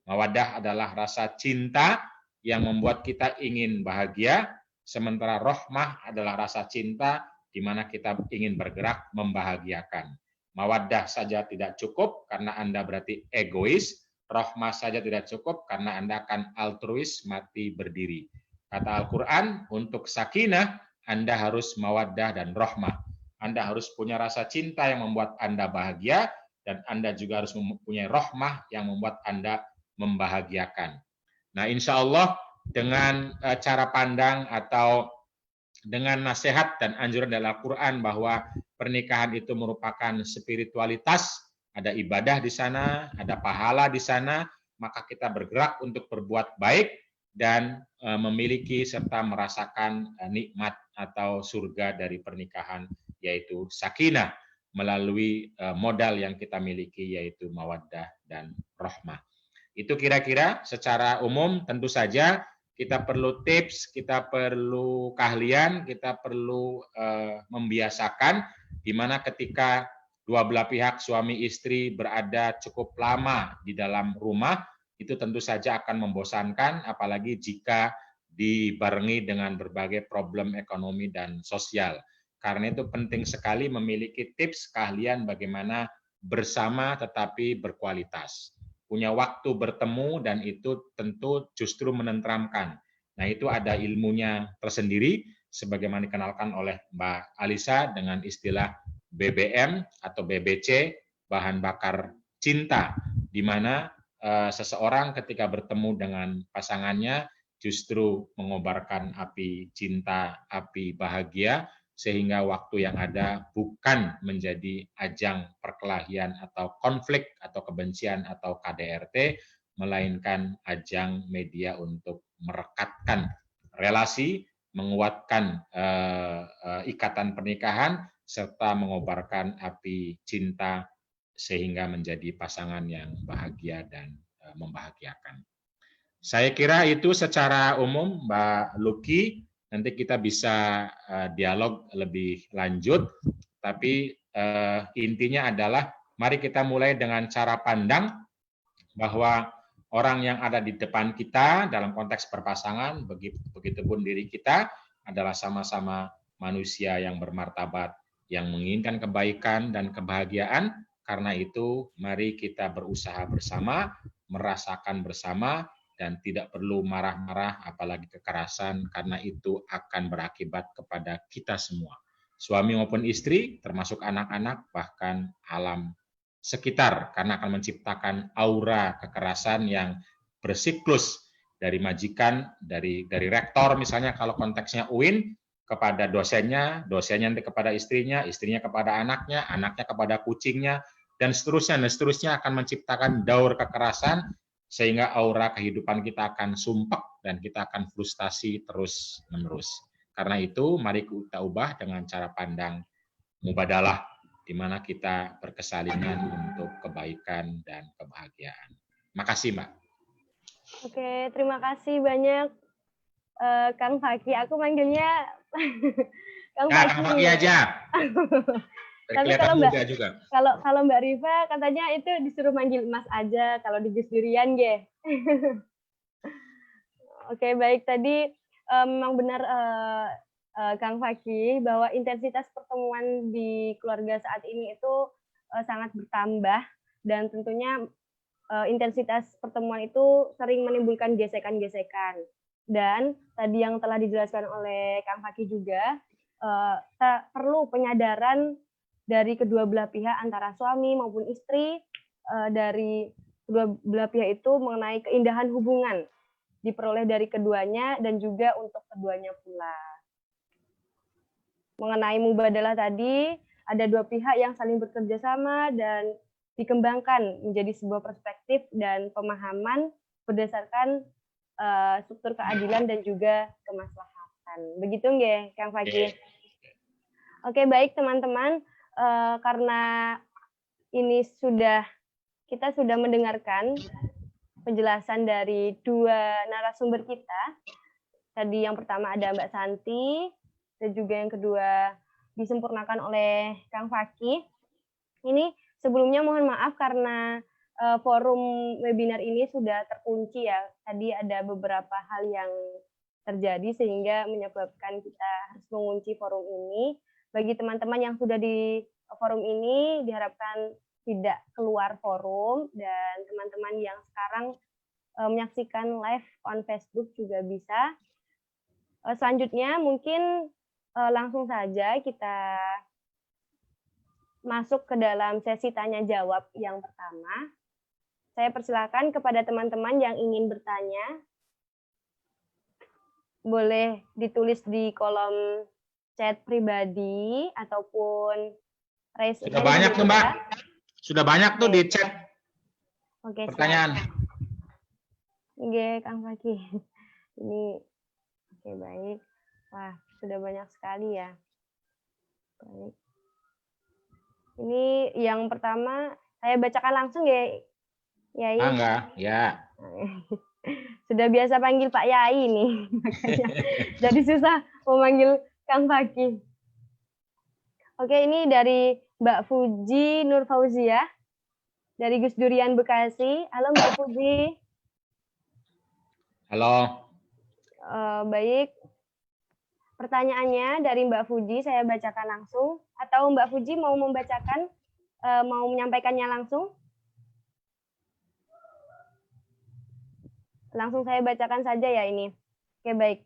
Mawaddah adalah rasa cinta yang membuat kita ingin bahagia, sementara rahmah adalah rasa cinta di mana kita ingin bergerak membahagiakan. Mawaddah saja tidak cukup karena Anda berarti egois, rahmah saja tidak cukup karena Anda akan altruis, mati berdiri. Kata Al-Quran, untuk sakinah Anda harus mawaddah dan rahmah. Anda harus punya rasa cinta yang membuat Anda bahagia, dan Anda juga harus mempunyai rahmah yang membuat Anda membahagiakan. Nah, insya Allah dengan cara pandang atau dengan nasihat dan anjuran dari Al-Quran bahwa pernikahan itu merupakan spiritualitas, ada ibadah di sana, ada pahala di sana, maka kita bergerak untuk berbuat baik dan memiliki serta merasakan nikmat atau surga dari pernikahan, yaitu sakinah, melalui modal yang kita miliki, yaitu mawaddah dan rahmah. Itu kira-kira secara umum. Tentu saja kita perlu tips, kita perlu keahlian, kita perlu membiasakan di mana ketika dua belah pihak suami istri berada cukup lama di dalam rumah, itu tentu saja akan membosankan, apalagi jika dibarengi dengan berbagai problem ekonomi dan sosial. Karena itu penting sekali memiliki tips keahlian bagaimana bersama tetapi berkualitas. Punya waktu bertemu, dan itu tentu justru menenteramkan. Nah, itu ada ilmunya tersendiri, sebagaimana dikenalkan oleh Mbak Alisa dengan istilah BBM atau BBC, bahan bakar cinta, di mana seseorang ketika bertemu dengan pasangannya justru mengobarkan api cinta, api bahagia, sehingga waktu yang ada bukan menjadi ajang perkelahian atau konflik atau kebencian atau KDRT, melainkan ajang media untuk merekatkan relasi, menguatkan ikatan pernikahan, serta mengobarkan api cinta sehingga menjadi pasangan yang bahagia dan membahagiakan. Saya kira itu secara umum, Mbak Luki. Nanti kita bisa dialog lebih lanjut, tapi intinya adalah mari kita mulai dengan cara pandang bahwa orang yang ada di depan kita dalam konteks berpasangan, begitupun diri kita adalah sama-sama manusia yang bermartabat, yang menginginkan kebaikan dan kebahagiaan. Karena itu, mari kita berusaha bersama, merasakan bersama, dan tidak perlu marah-marah, apalagi kekerasan, karena itu akan berakibat kepada kita semua. Suami maupun istri, termasuk anak-anak, bahkan alam sekitar, karena akan menciptakan aura kekerasan yang bersiklus dari majikan, dari rektor misalnya kalau konteksnya UIN, kepada dosennya, dosennya nanti kepada istrinya, istrinya kepada anaknya, anaknya kepada kucingnya, dan seterusnya akan menciptakan daur kekerasan, sehingga aura kehidupan kita akan sumpek dan kita akan frustasi terus-menerus. Karena itu, mari kita ubah dengan cara pandang mubadalah, di mana kita berkesalinan untuk kebaikan dan kebahagiaan. Makasih, Mbak. Oke, terima kasih banyak Kang Fakih. Aku manggilnya Kang Fakih. Kang Fakih aja. Tapi kalau kalau Mbak Riva katanya itu disuruh manggil Mas aja kalau di Gus Durian, nggih. Oke, baik, tadi memang benar Kang Fakih bahwa intensitas pertemuan di keluarga saat ini itu sangat bertambah, dan tentunya intensitas pertemuan itu sering menimbulkan gesekan-gesekan. Dan tadi yang telah dijelaskan oleh Kang Fakih juga, perlu penyadaran dari kedua belah pihak antara suami maupun istri, dari kedua belah pihak itu mengenai keindahan hubungan diperoleh dari keduanya dan juga untuk keduanya pula. Mengenai mubadalah tadi, ada dua pihak yang saling bekerja sama dan dikembangkan menjadi sebuah perspektif dan pemahaman berdasarkan struktur keadilan dan juga kemaslahatan. Begitu nggih, Kang Fakih? Oke, baik teman-teman, karena ini kita sudah mendengarkan penjelasan dari dua narasumber kita. Tadi yang pertama ada Mbak Santi, dan juga yang kedua disempurnakan oleh Kang Fakih. Ini sebelumnya mohon maaf karena forum webinar ini sudah terkunci ya. Tadi ada beberapa hal yang terjadi sehingga menyebabkan kita harus mengunci forum ini. Bagi teman-teman yang sudah di forum ini diharapkan tidak keluar forum, dan teman-teman yang sekarang menyaksikan live on Facebook juga bisa. Selanjutnya mungkin langsung saja kita masuk ke dalam sesi tanya jawab yang pertama. Saya persilakan kepada teman-teman yang ingin bertanya, boleh ditulis di kolom chat pribadi ataupun raise hand. Sudah banyak tuh, Mbak. Sudah banyak tuh di chat. Oke, pertanyaan. Oke, Kang Fakih. Ini oke, baik. Wah, sudah banyak sekali ya. Baik. Ini yang pertama saya bacakan langsung ya, Yai. Enggak, ya. Sudah biasa panggil Pak Yai nih, makanya jadi susah memanggil Kang Fakih. Oke, ini dari Mbak Fuji Nur Fauzia dari Gus Durian Bekasi. Halo Mbak Fuji. Halo. Baik. Pertanyaannya dari Mbak Fuji saya bacakan langsung, atau Mbak Fuji mau membacakan, mau menyampaikannya langsung? Langsung saya bacakan saja ya ini. Oke, baik.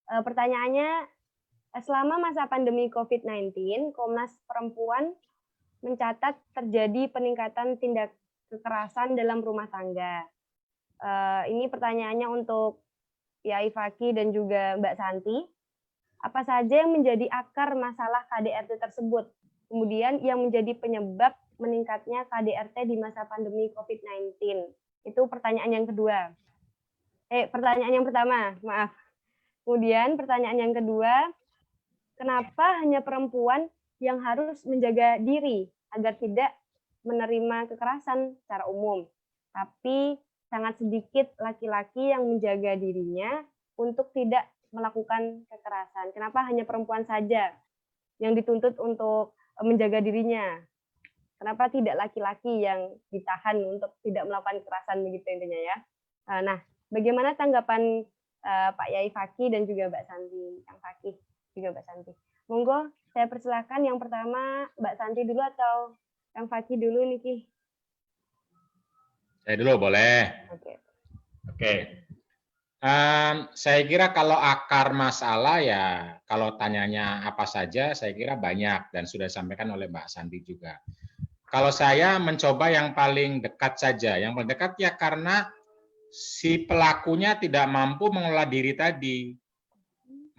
Pertanyaannya, selama masa pandemi COVID-19, Komnas Perempuan mencatat terjadi peningkatan tindak kekerasan dalam rumah tangga. Ini pertanyaannya untuk Yai Fakih dan juga Mbak Santi. Apa saja yang menjadi akar masalah KDRT tersebut? Kemudian yang menjadi penyebab meningkatnya KDRT di masa pandemi COVID-19. Itu pertanyaan yang kedua. Pertanyaan yang pertama, maaf. Kemudian pertanyaan yang kedua, kenapa hanya perempuan yang harus menjaga diri agar tidak menerima kekerasan secara umum, tapi sangat sedikit laki-laki yang menjaga dirinya untuk tidak melakukan kekerasan? Kenapa hanya perempuan saja yang dituntut untuk menjaga dirinya? Kenapa tidak laki-laki yang ditahan untuk tidak melakukan kekerasan, begitu intinya ya? Nah, bagaimana tanggapan Pak Yai Fakih dan juga Mbak Santi, Kang Fakih juga Mbak Santi. Monggo, saya persilakan yang pertama Mbak Santi dulu atau Kang Fakih dulu nih, Ki. Saya dulu boleh. Oke. Oke. Saya kira kalau akar masalah ya, kalau tanyanya apa saja, saya kira banyak dan sudah disampaikan oleh Mbak Santi juga. Kalau saya mencoba yang paling dekat saja, yang paling dekat ya karena si pelakunya tidak mampu mengelola diri tadi,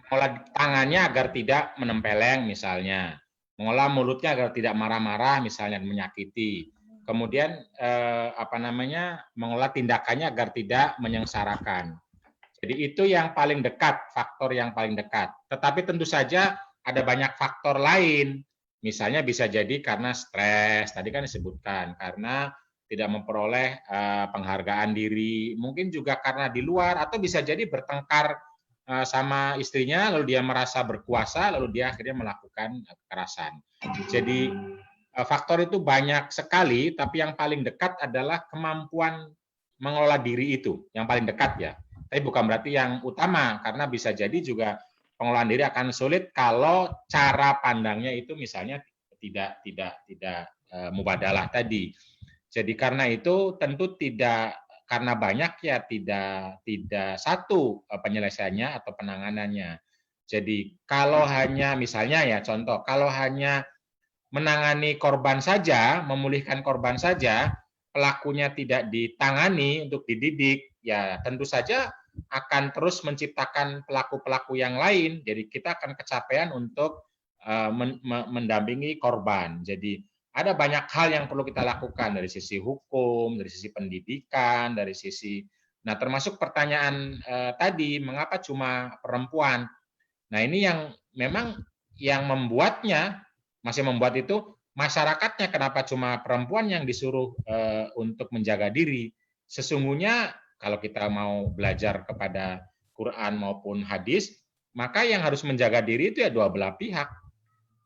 mengolah tangannya agar tidak menempeleng misalnya, mengolah mulutnya agar tidak marah-marah misalnya menyakiti, kemudian mengolah tindakannya agar tidak menyengsarakan. Jadi itu yang paling dekat, faktor yang paling dekat. Tetapi tentu saja ada banyak faktor lain. Misalnya bisa jadi karena stres, tadi kan disebutkan, karena tidak memperoleh penghargaan diri, mungkin juga karena di luar, atau bisa jadi bertengkar sama istrinya, lalu dia merasa berkuasa, lalu dia akhirnya melakukan kekerasan. Jadi faktor itu banyak sekali, tapi yang paling dekat adalah kemampuan mengelola diri itu, yang paling dekat ya. Tapi bukan berarti yang utama, karena bisa jadi juga pengelolaan diri akan sulit kalau cara pandangnya itu misalnya tidak mubadalah tadi. Jadi karena itu tentu tidak, karena banyak ya tidak satu penyelesaiannya atau penanganannya. Jadi kalau hanya misalnya ya contoh, kalau hanya menangani korban saja, memulihkan korban saja, pelakunya tidak ditangani untuk dididik, ya tentu saja akan terus menciptakan pelaku-pelaku yang lain. Jadi kita akan kecapean untuk mendampingi korban. Jadi ada banyak hal yang perlu kita lakukan dari sisi hukum, dari sisi pendidikan, dari sisi, nah termasuk pertanyaan tadi, mengapa cuma perempuan? Nah ini yang memang yang membuatnya, masih membuat itu masyarakatnya, kenapa cuma perempuan yang disuruh untuk menjaga diri. Sesungguhnya kalau kita mau belajar kepada Quran maupun hadis, maka yang harus menjaga diri itu ya dua belah pihak.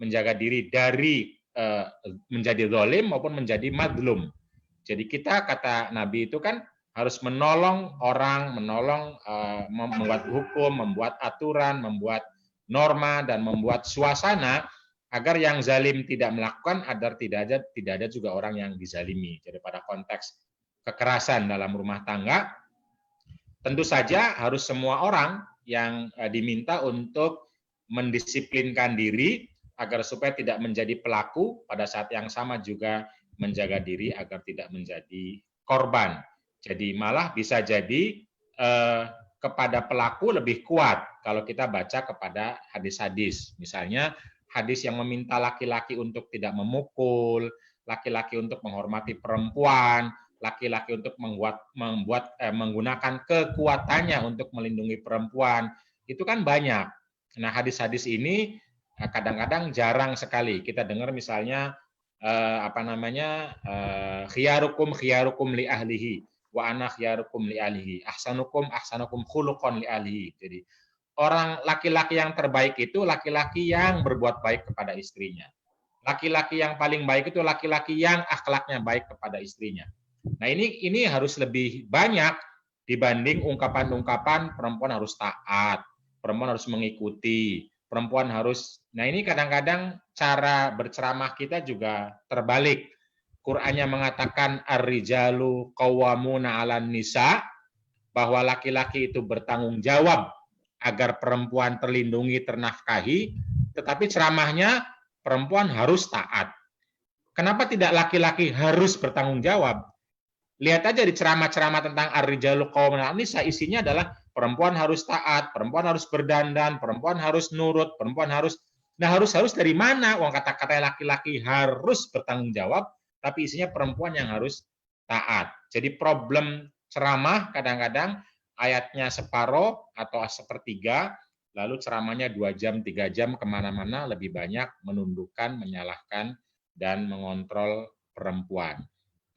Menjaga diri dari menjadi zalim maupun menjadi madlum. Jadi kita, kata Nabi itu kan harus menolong orang, menolong membuat hukum, membuat aturan, membuat norma, dan membuat suasana agar yang zalim tidak melakukan, agar tidak ada juga orang yang dizalimi. Jadi pada konteks kekerasan dalam rumah tangga, tentu saja harus semua orang yang diminta untuk mendisiplinkan diri agar supaya tidak menjadi pelaku, pada saat yang sama juga menjaga diri agar tidak menjadi korban. Jadi malah bisa jadi kepada pelaku lebih kuat kalau kita baca kepada hadis-hadis. Misalnya hadis yang meminta laki-laki untuk tidak memukul, laki-laki untuk menghormati perempuan, laki-laki untuk menggunakan kekuatannya untuk melindungi perempuan, itu kan banyak. Nah hadis-hadis ini kadang-kadang jarang sekali kita dengar, misalnya khiyarukum li ahlihi wa ana khiyarukum li ahlihi, ahsanukum khuluqan li ahlihi. Jadi orang laki-laki yang terbaik itu laki-laki yang berbuat baik kepada istrinya. Laki-laki yang paling baik itu laki-laki yang akhlaknya baik kepada istrinya. Nah ini harus lebih banyak dibanding ungkapan-ungkapan perempuan harus taat, perempuan harus mengikuti, perempuan harus. Nah ini kadang-kadang cara berceramah kita juga terbalik. Qur'annya mengatakan ar-rijalu qawwamuna 'alan nisa, bahwa laki-laki itu bertanggung jawab agar perempuan terlindungi, ternafkahi, tetapi ceramahnya perempuan harus taat. Kenapa tidak laki-laki harus bertanggung jawab? Lihat aja di ceramah-ceramah tentang ar-rijalu qawwamuna 'alan nisa, isinya adalah perempuan harus taat, perempuan harus berdandan, perempuan harus nurut, perempuan harus. Nah harus dari mana? Uang kata-kata laki-laki harus bertanggung jawab, tapi isinya perempuan yang harus taat. Jadi problem ceramah kadang-kadang ayatnya separoh atau sepertiga, lalu ceramahnya 2 jam, 3 jam kemana-mana, lebih banyak menundukkan, menyalahkan, dan mengontrol perempuan.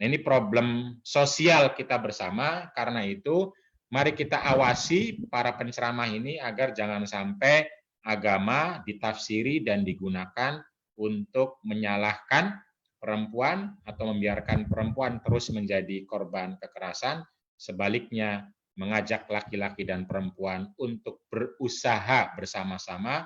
Nah ini problem sosial kita bersama, karena itu mari kita awasi para penceramah ini agar jangan sampai agama ditafsiri dan digunakan untuk menyalahkan perempuan atau membiarkan perempuan terus menjadi korban kekerasan, Sebaliknya, mengajak laki-laki dan perempuan untuk berusaha bersama-sama,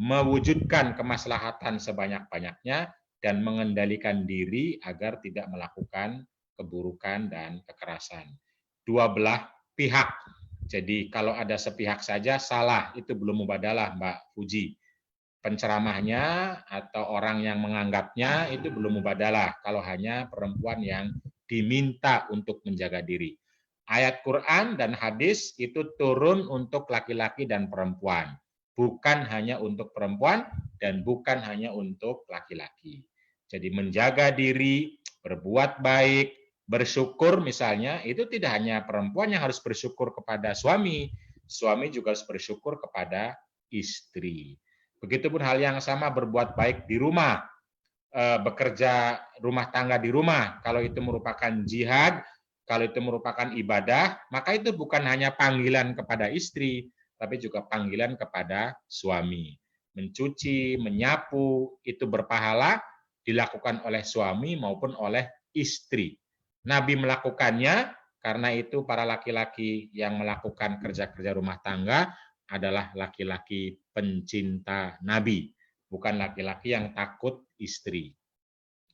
mewujudkan kemaslahatan sebanyak-banyaknya, dan mengendalikan diri agar tidak melakukan keburukan dan kekerasan. Dua belah pihak. Jadi kalau ada sepihak saja salah, itu belum mubadalah, Mbak Fuji. Penceramahnya atau orang yang menganggapnya itu belum mubadalah kalau hanya perempuan yang diminta untuk menjaga diri. Ayat Quran dan hadis itu turun untuk laki-laki dan perempuan, bukan hanya untuk perempuan dan bukan hanya untuk laki-laki. Jadi menjaga diri, berbuat baik, bersyukur misalnya, itu tidak hanya perempuan yang harus bersyukur kepada suami, suami juga harus bersyukur kepada istri. Begitupun hal yang sama berbuat baik di rumah, bekerja rumah tangga di rumah, kalau itu merupakan jihad, kalau itu merupakan ibadah, maka itu bukan hanya panggilan kepada istri, tapi juga panggilan kepada suami. Mencuci, menyapu, itu berpahala dilakukan oleh suami maupun oleh istri. Nabi melakukannya, karena itu para laki-laki yang melakukan kerja-kerja rumah tangga adalah laki-laki pencinta Nabi, bukan laki-laki yang takut istri.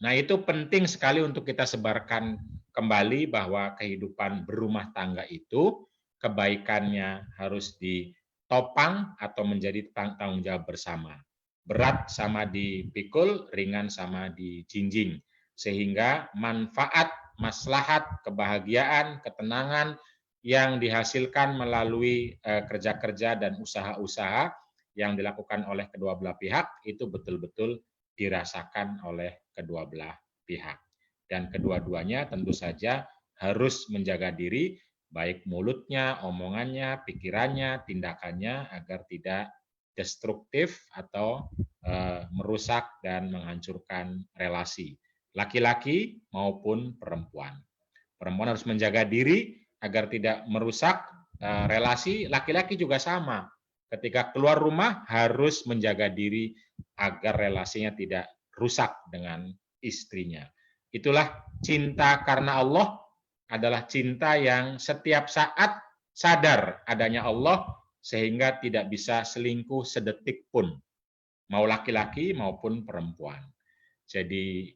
Nah, itu penting sekali untuk kita sebarkan kembali bahwa kehidupan berumah tangga itu kebaikannya harus ditopang atau menjadi tanggung jawab bersama. Berat sama dipikul, ringan sama dijinjing. Sehingga manfaat, maslahat, kebahagiaan, ketenangan yang dihasilkan melalui kerja-kerja dan usaha-usaha yang dilakukan oleh kedua belah pihak itu betul-betul dirasakan oleh kedua belah pihak. Dan kedua-duanya tentu saja harus menjaga diri, baik mulutnya, omongannya, pikirannya, tindakannya, agar tidak destruktif atau merusak dan menghancurkan relasi laki-laki maupun perempuan. Perempuan harus menjaga diri agar tidak merusak relasi, laki-laki juga sama. Ketika keluar rumah harus menjaga diri agar relasinya tidak rusak dengan istrinya. Itulah cinta karena Allah, adalah cinta yang setiap saat sadar adanya Allah sehingga tidak bisa selingkuh sedetik pun, mau laki-laki maupun perempuan. Jadi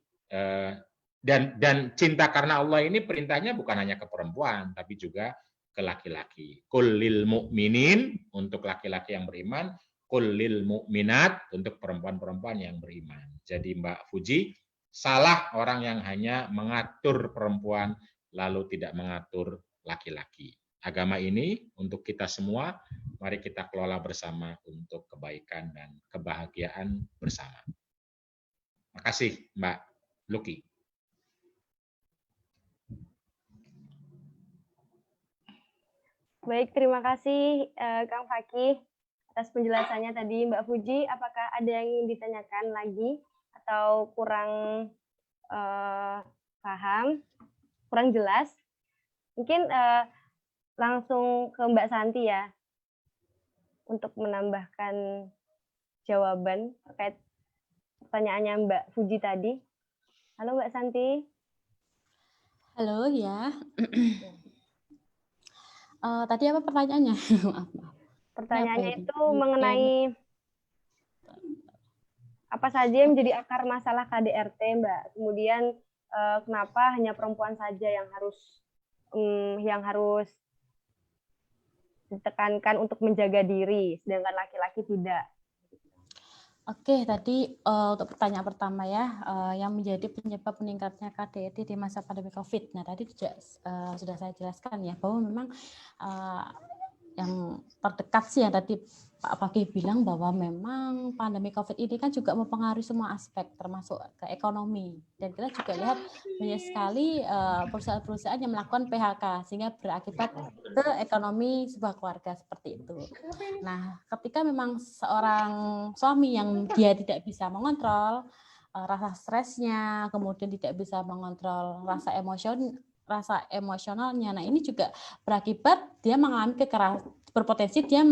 dan cinta karena Allah ini perintahnya bukan hanya ke perempuan tapi juga ke laki-laki. Qul lil mu'minin untuk laki-laki yang beriman, qul lil mu'minat untuk perempuan-perempuan yang beriman. Jadi Mbak Fuji, salah orang yang hanya mengatur perempuan lalu tidak mengatur laki-laki. Agama ini untuk kita semua, mari kita kelola bersama untuk kebaikan dan kebahagiaan bersama. Terima kasih Mbak Luki. Baik, terima kasih Kang Fakih atas penjelasannya tadi. Mbak Fuji, apakah ada yang ingin ditanyakan lagi atau kurang paham, kurang jelas? Mungkin langsung ke Mbak Santi ya, untuk menambahkan jawaban terkait pertanyaannya Mbak Fuji tadi. Halo Mbak Santi. Halo ya. Tadi apa pertanyaannya? Pertanyaannya itu mengenai apa saja yang menjadi akar masalah KDRT, Mbak. Kemudian kenapa hanya perempuan saja yang harus ditekankan untuk menjaga diri, sedangkan laki-laki tidak. Oke, tadi untuk pertanyaan pertama ya, yang menjadi penyebab meningkatnya KDRT di masa pandemi COVID. Nah, tadi juga sudah saya jelaskan ya, bahwa memang yang terdekat sih yang tadi Pak Fakih bilang bahwa memang pandemi COVID ini kan juga mempengaruhi semua aspek, termasuk ke ekonomi. Dan kita juga lihat banyak sekali perusahaan-perusahaan yang melakukan PHK, sehingga berakibat ke ekonomi sebuah keluarga seperti itu. Nah, ketika memang seorang suami yang dia tidak bisa mengontrol rasa stresnya, kemudian tidak bisa mengontrol rasa emosionalnya. Nah, ini juga berakibat dia mengalami kekerasan, berpotensi dia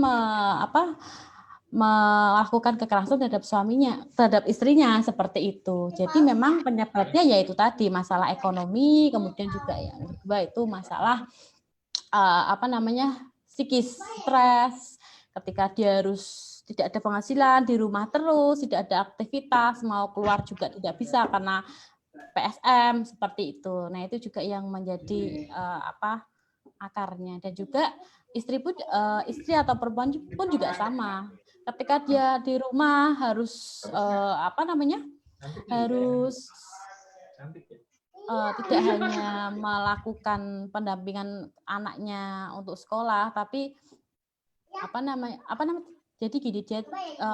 melakukan kekerasan terhadap suaminya, terhadap istrinya seperti itu. Jadi memang penyebabnya yaitu tadi masalah ekonomi, kemudian juga yang kedua itu masalah apa namanya, psikis, stres, ketika dia harus tidak ada penghasilan, di rumah terus, tidak ada aktivitas, mau keluar juga tidak bisa karena PSM seperti itu. Nah, itu juga yang menjadi apa akarnya. Dan juga istri pun istri atau perempuan pun juga sama. Ketika dia di rumah harus apa namanya? Harus tidak hanya melakukan pendampingan anaknya untuk sekolah, tapi apa namanya jadi gini, dia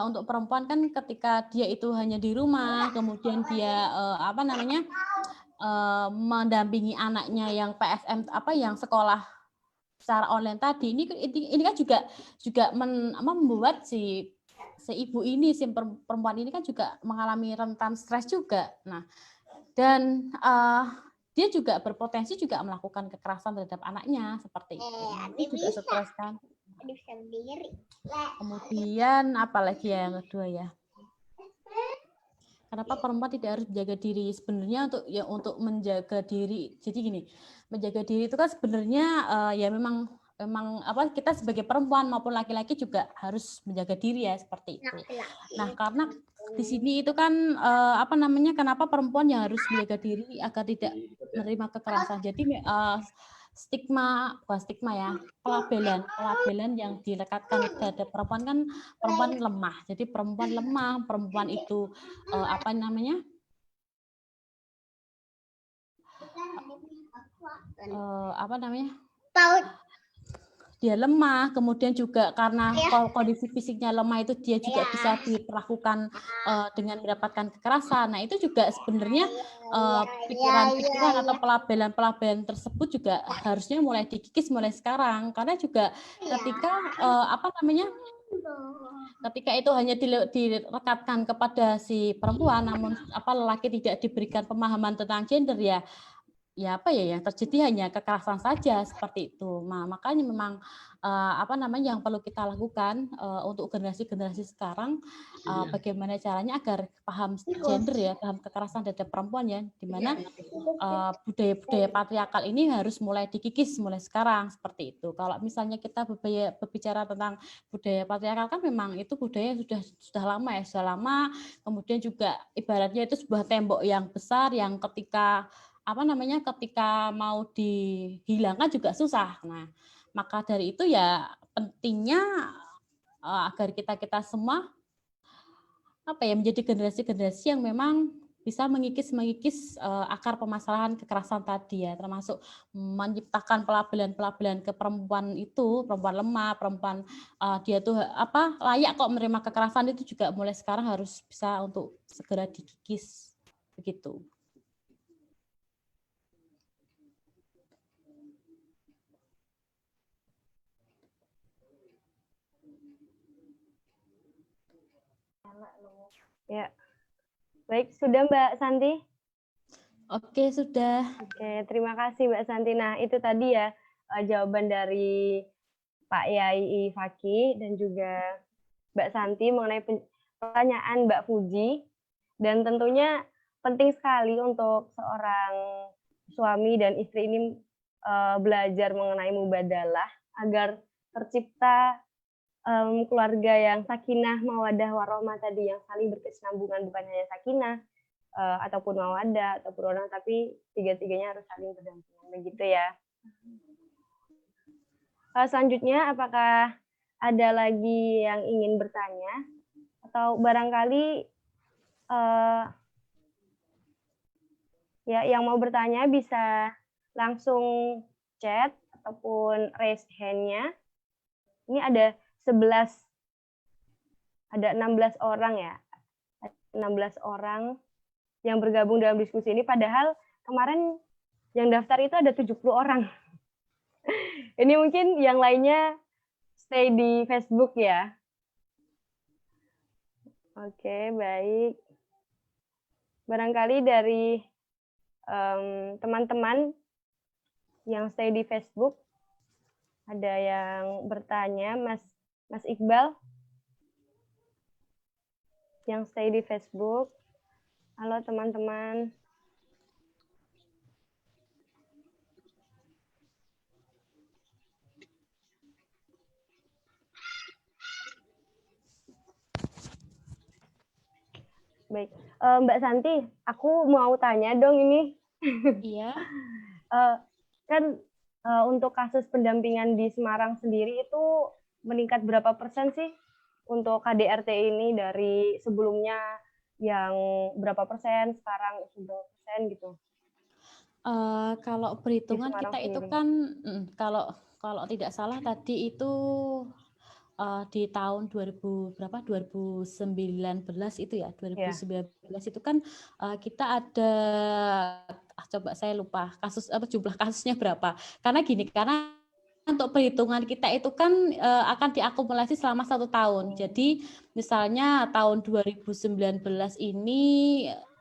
untuk perempuan kan ketika dia itu hanya di rumah, kemudian dia apa namanya mendampingi anaknya yang PSM yang sekolah secara online tadi, ini kan juga membuat si ibu ini, si perempuan ini kan juga mengalami rentan stres juga. Nah, dan dia juga berpotensi juga melakukan kekerasan terhadap anaknya seperti itu. Itu juga stres kan. Kemudian apalagi yang kedua ya? Kenapa perempuan tidak harus menjaga diri? Sebenarnya untuk menjaga diri. Jadi gini, menjaga diri itu kan sebenarnya ya memang kita sebagai perempuan maupun laki-laki juga harus menjaga diri ya seperti itu. Nah, karena di sini itu kan kenapa perempuan yang harus menjaga diri agar tidak menerima kekerasan. Jadi bukan stigma ya, pelabelan yang dilekatkan terhadap perempuan kan perempuan lemah. Jadi perempuan lemah, perempuan itu dia lemah, kemudian juga karena kondisi fisiknya lemah itu dia juga bisa diperlakukan dengan mendapatkan kekerasan. Nah, itu juga sebenarnya pikiran-pikiran atau pelabelan-pelabelan tersebut juga harusnya mulai dikikis mulai sekarang, karena juga ketika ketika itu hanya direkatkan kepada si perempuan, namun lelaki tidak diberikan pemahaman tentang gender yang terjadi hanya kekerasan saja seperti itu. Nah, makanya memang yang perlu kita lakukan untuk generasi-generasi sekarang, bagaimana caranya agar paham gender ya, paham kekerasan terhadap perempuan ya, di mana budaya-budaya patriarkal ini harus mulai dikikis mulai sekarang seperti itu. Kalau misalnya kita berbicara tentang budaya patriarkal kan memang itu budaya sudah lama ya, sudah lama. Kemudian juga ibaratnya itu sebuah tembok yang besar yang ketika ketika mau dihilangkan juga susah. Nah, maka dari itu ya pentingnya agar kita semua menjadi generasi-generasi yang memang bisa mengikis akar permasalahan kekerasan tadi ya, termasuk menciptakan pelabelan-pelabelan ke perempuan itu, perempuan lemah, perempuan dia tuh layak kok menerima kekerasan, itu juga mulai sekarang harus bisa untuk segera dikikis begitu. Ya, baik, sudah Mbak Santi? Oke, sudah. Oke, terima kasih Mbak Santi. Nah, itu tadi ya jawaban dari Pak Yai Faki dan juga Mbak Santi mengenai pertanyaan Mbak Fuji. Dan tentunya penting sekali untuk seorang suami dan istri ini belajar mengenai mubadalah agar tercipta keluarga yang sakinah, mawadah, warohmah tadi, yang saling berkesinambungan, bukan hanya sakinah ataupun mawadah ataupun orang, tapi tiga-tiganya harus saling berdampingan, begitu ya. Selanjutnya, apakah ada lagi yang ingin bertanya atau barangkali yang mau bertanya bisa langsung chat ataupun raise hand-nya. Ini ada 16 orang ya. 16 orang yang bergabung dalam diskusi ini, padahal kemarin yang daftar itu ada 70 orang. Ini mungkin yang lainnya stay di Facebook ya. Oke, baik. Barangkali dari teman-teman yang stay di Facebook ada yang bertanya, Mas Iqbal yang stay di Facebook. Halo teman-teman. Baik. Mbak Santi, aku mau tanya dong ini. Iya. Kan untuk kasus pendampingan di Semarang sendiri itu meningkat berapa persen sih untuk KDRT ini dari sebelumnya yang berapa persen, sekarang sudah persen gitu? Kalau perhitungan Semarang kita itu sendiri. kan kalau tidak salah tadi itu di tahun 2019 itu ya, 2019 itu kan kita ada coba saya lupa jumlah kasusnya berapa. Karena gini, karena untuk perhitungan kita itu kan akan diakumulasi selama 1 tahun. Jadi misalnya tahun 2019 ini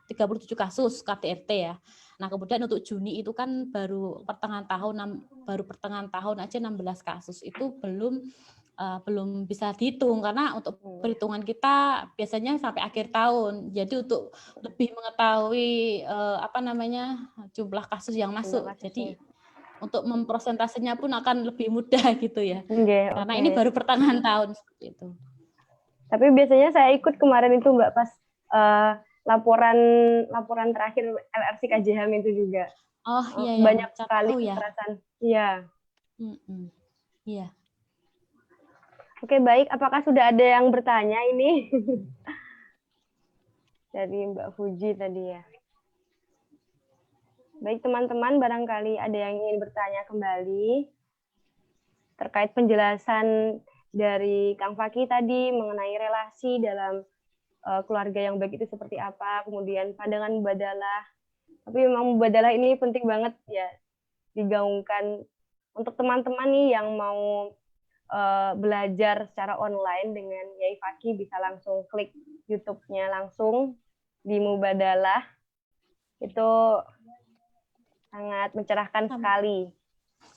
37 kasus KDRT ya. Nah, kemudian untuk Juni itu kan baru pertengahan tahun aja 16 kasus. Itu belum bisa dihitung karena untuk perhitungan kita biasanya sampai akhir tahun. Jadi untuk lebih mengetahui jumlah kasus yang masuk. Jadi untuk memprosentasenya pun akan lebih mudah gitu ya. Karena ini baru pertengahan tahun seperti itu. Tapi biasanya saya ikut kemarin itu Mbak pas laporan terakhir LRC KJHM itu juga. Oh iya, banyak sekali kekerasan. Iya. Iya. Oke, baik. Apakah sudah ada yang bertanya ini? Dari Mbak Fuji tadi ya. Baik, teman-teman, barangkali ada yang ingin bertanya kembali terkait penjelasan dari Kang Fakih tadi mengenai relasi dalam keluarga yang baik itu seperti apa, kemudian pandangan mubadalah. Tapi memang mubadalah ini penting banget ya digaungkan untuk teman-teman nih yang mau belajar secara online dengan Yai Fakih, bisa langsung klik YouTube-nya langsung di Mubadalah. Itu sangat mencerahkan sekali.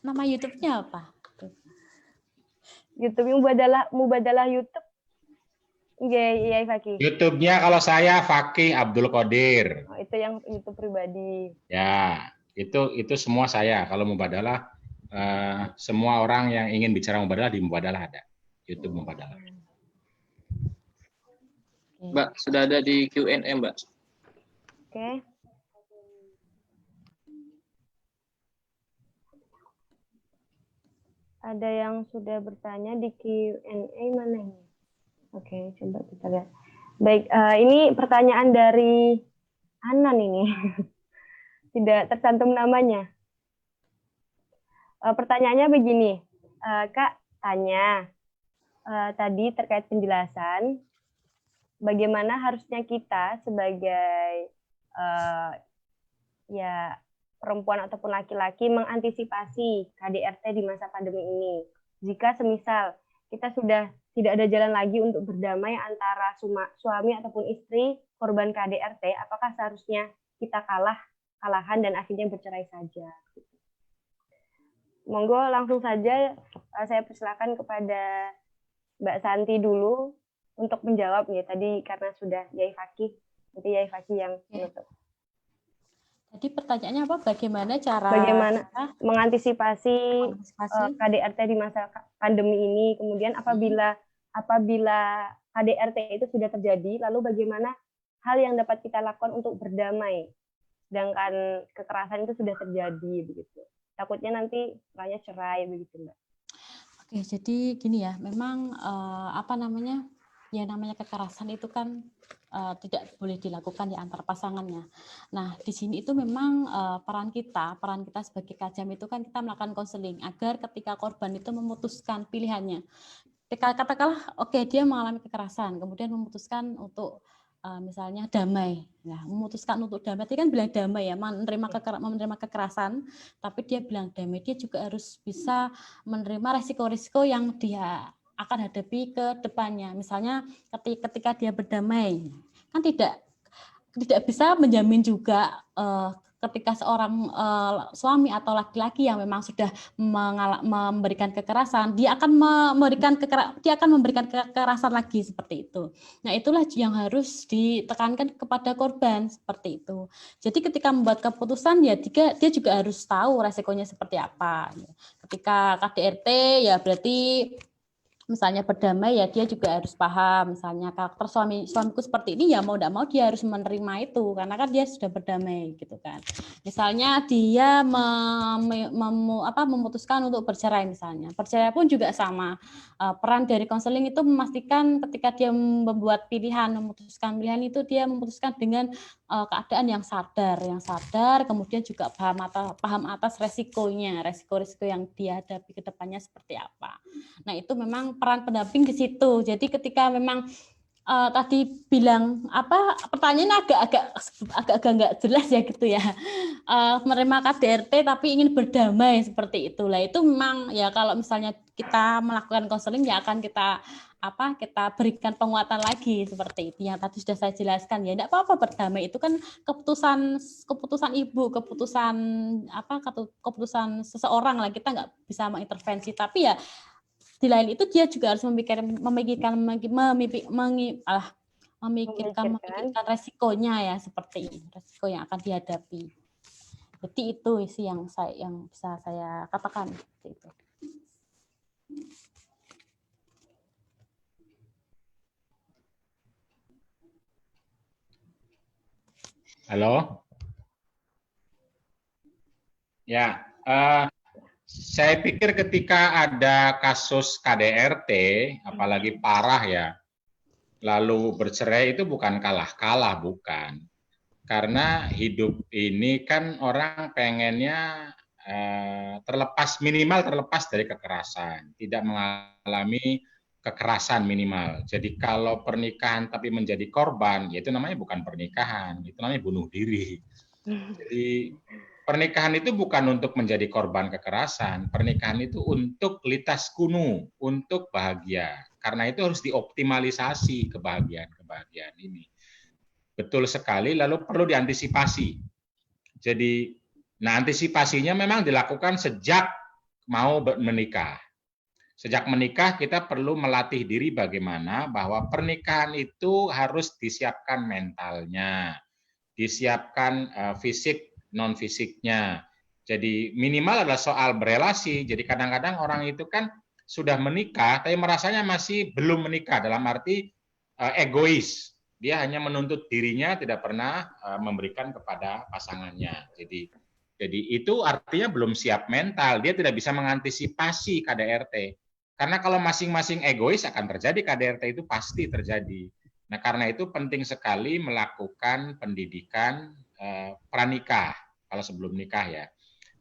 Nama YouTube-nya apa? YouTube Mubadalah YouTube. Yai Fakih. YouTube-nya kalau saya Fakih Abdul Qadir. Oh, itu yang YouTube pribadi. Ya, itu semua saya. Kalau Mubadalah semua orang yang ingin bicara Mubadalah di Mubadalah ada. YouTube Mubadalah. Mbak, sudah ada di Q&A, Mbak. Oke. Ada yang sudah bertanya di Q&A mana ini? Oke, coba kita lihat. Baik, ini pertanyaan dari Anan ini. Tidak tercantum namanya. Pertanyaannya begini, Kak tanya tadi terkait penjelasan bagaimana harusnya kita sebagai ya perempuan ataupun laki-laki mengantisipasi KDRT di masa pandemi ini. Jika semisal kita sudah tidak ada jalan lagi untuk berdamai antara suami ataupun istri korban KDRT, apakah seharusnya kita kalahan dan akhirnya bercerai saja? Monggo langsung saja saya persilakan kepada Mbak Santi dulu untuk menjawab ya tadi karena sudah Yai Fakih, nanti Yai Fakih yang menutup. Jadi pertanyaannya apa? Bagaimana mengantisipasi KDRT di masa pandemi ini? Kemudian apabila KDRT itu sudah terjadi, lalu bagaimana hal yang dapat kita lakukan untuk berdamai, sedangkan kekerasan itu sudah terjadi begitu? Takutnya nanti setelahnya cerai begitu, Mbak. Oke, jadi gini ya, memang namanya kekerasan itu kan tidak boleh dilakukan ya antar pasangannya. Nah, di sini itu memang peran kita sebagai Kajam itu kan kita melakukan konseling agar ketika korban itu memutuskan pilihannya. Katakanlah dia mengalami kekerasan, kemudian memutuskan untuk misalnya damai, memutuskan untuk damai. Tadi kan bilang damai ya, menerima kekerasan, tapi dia bilang damai. Dia juga harus bisa menerima resiko-resiko yang dia akan hadapi ke depannya. Misalnya ketika dia berdamai, kan tidak bisa menjamin juga ketika seorang suami atau laki-laki yang memang sudah memberikan kekerasan, dia akan memberikan kekerasan lagi seperti itu. Nah, itulah yang harus ditekankan kepada korban seperti itu. Jadi ketika membuat keputusan ya dia juga harus tahu resikonya seperti apa. Ketika KDRT ya berarti misalnya berdamai, ya dia juga harus paham. Misalnya karakter suamiku seperti ini, ya mau tidak mau dia harus menerima itu karena kan dia sudah berdamai gitu kan. Misalnya dia memutuskan untuk bercerai misalnya. Bercerai pun juga sama. Peran dari konseling itu memastikan ketika dia membuat pilihan, memutuskan pilihan itu dia memutuskan dengan keadaan yang sadar, kemudian juga paham atas resiko yang dia hadapi ke depannya seperti apa. Nah, itu memang peran pendamping di situ. Jadi ketika memang tadi bilang pertanyaannya agak nggak jelas ya gitu ya. Menerima KDRT tapi ingin berdamai seperti itulah. Itu memang ya kalau misalnya kita melakukan konseling ya akan kita berikan penguatan lagi seperti itu yang tadi sudah saya jelaskan. Ya enggak apa-apa, berdamai itu kan keputusan ibu, keputusan seseorang lah, kita nggak bisa mengintervensi, tapi ya di lain itu dia juga harus memikirkan resikonya ya, seperti ini, resiko yang akan dihadapi. Jadi itu sih yang bisa saya katakan seperti itu. Halo? Ya, saya pikir ketika ada kasus KDRT, apalagi parah ya, lalu bercerai itu bukan kalah-kalah, bukan. Karena hidup ini kan orang pengennya minimal terlepas dari kekerasan, tidak mengalami kekerasan minimal. Jadi kalau pernikahan tapi menjadi korban, ya itu namanya bukan pernikahan, itu namanya bunuh diri. Jadi pernikahan itu bukan untuk menjadi korban kekerasan, pernikahan itu untuk litas kunu, untuk bahagia. Karena itu harus dioptimalisasi kebahagiaan ini. Betul sekali, lalu perlu diantisipasi. Jadi, antisipasinya memang dilakukan sejak mau menikah. Sejak menikah kita perlu melatih diri bagaimana bahwa pernikahan itu harus disiapkan mentalnya, disiapkan fisik non fisiknya. Jadi minimal adalah soal berelasi. Jadi kadang-kadang orang itu kan sudah menikah tapi merasanya masih belum menikah, dalam arti egois. Dia hanya menuntut dirinya, tidak pernah memberikan kepada pasangannya. Jadi itu artinya belum siap mental, dia tidak bisa mengantisipasi KDRT. Karena kalau masing-masing egois akan terjadi KDRT, itu pasti terjadi. Nah, karena itu penting sekali melakukan pendidikan pranikah kalau sebelum nikah ya,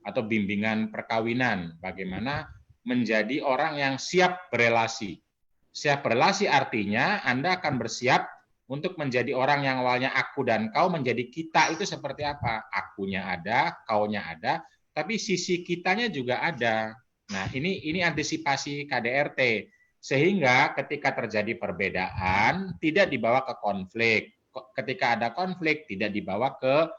atau bimbingan perkawinan, bagaimana menjadi orang yang siap berelasi. Siap berelasi artinya Anda akan bersiap untuk menjadi orang yang awalnya aku dan kau menjadi kita. Itu seperti apa? Akunya ada, kaunya ada, tapi sisi kitanya juga ada. Nah, ini antisipasi KDRT. Sehingga ketika terjadi perbedaan, tidak dibawa ke konflik. Ketika ada konflik, tidak dibawa ke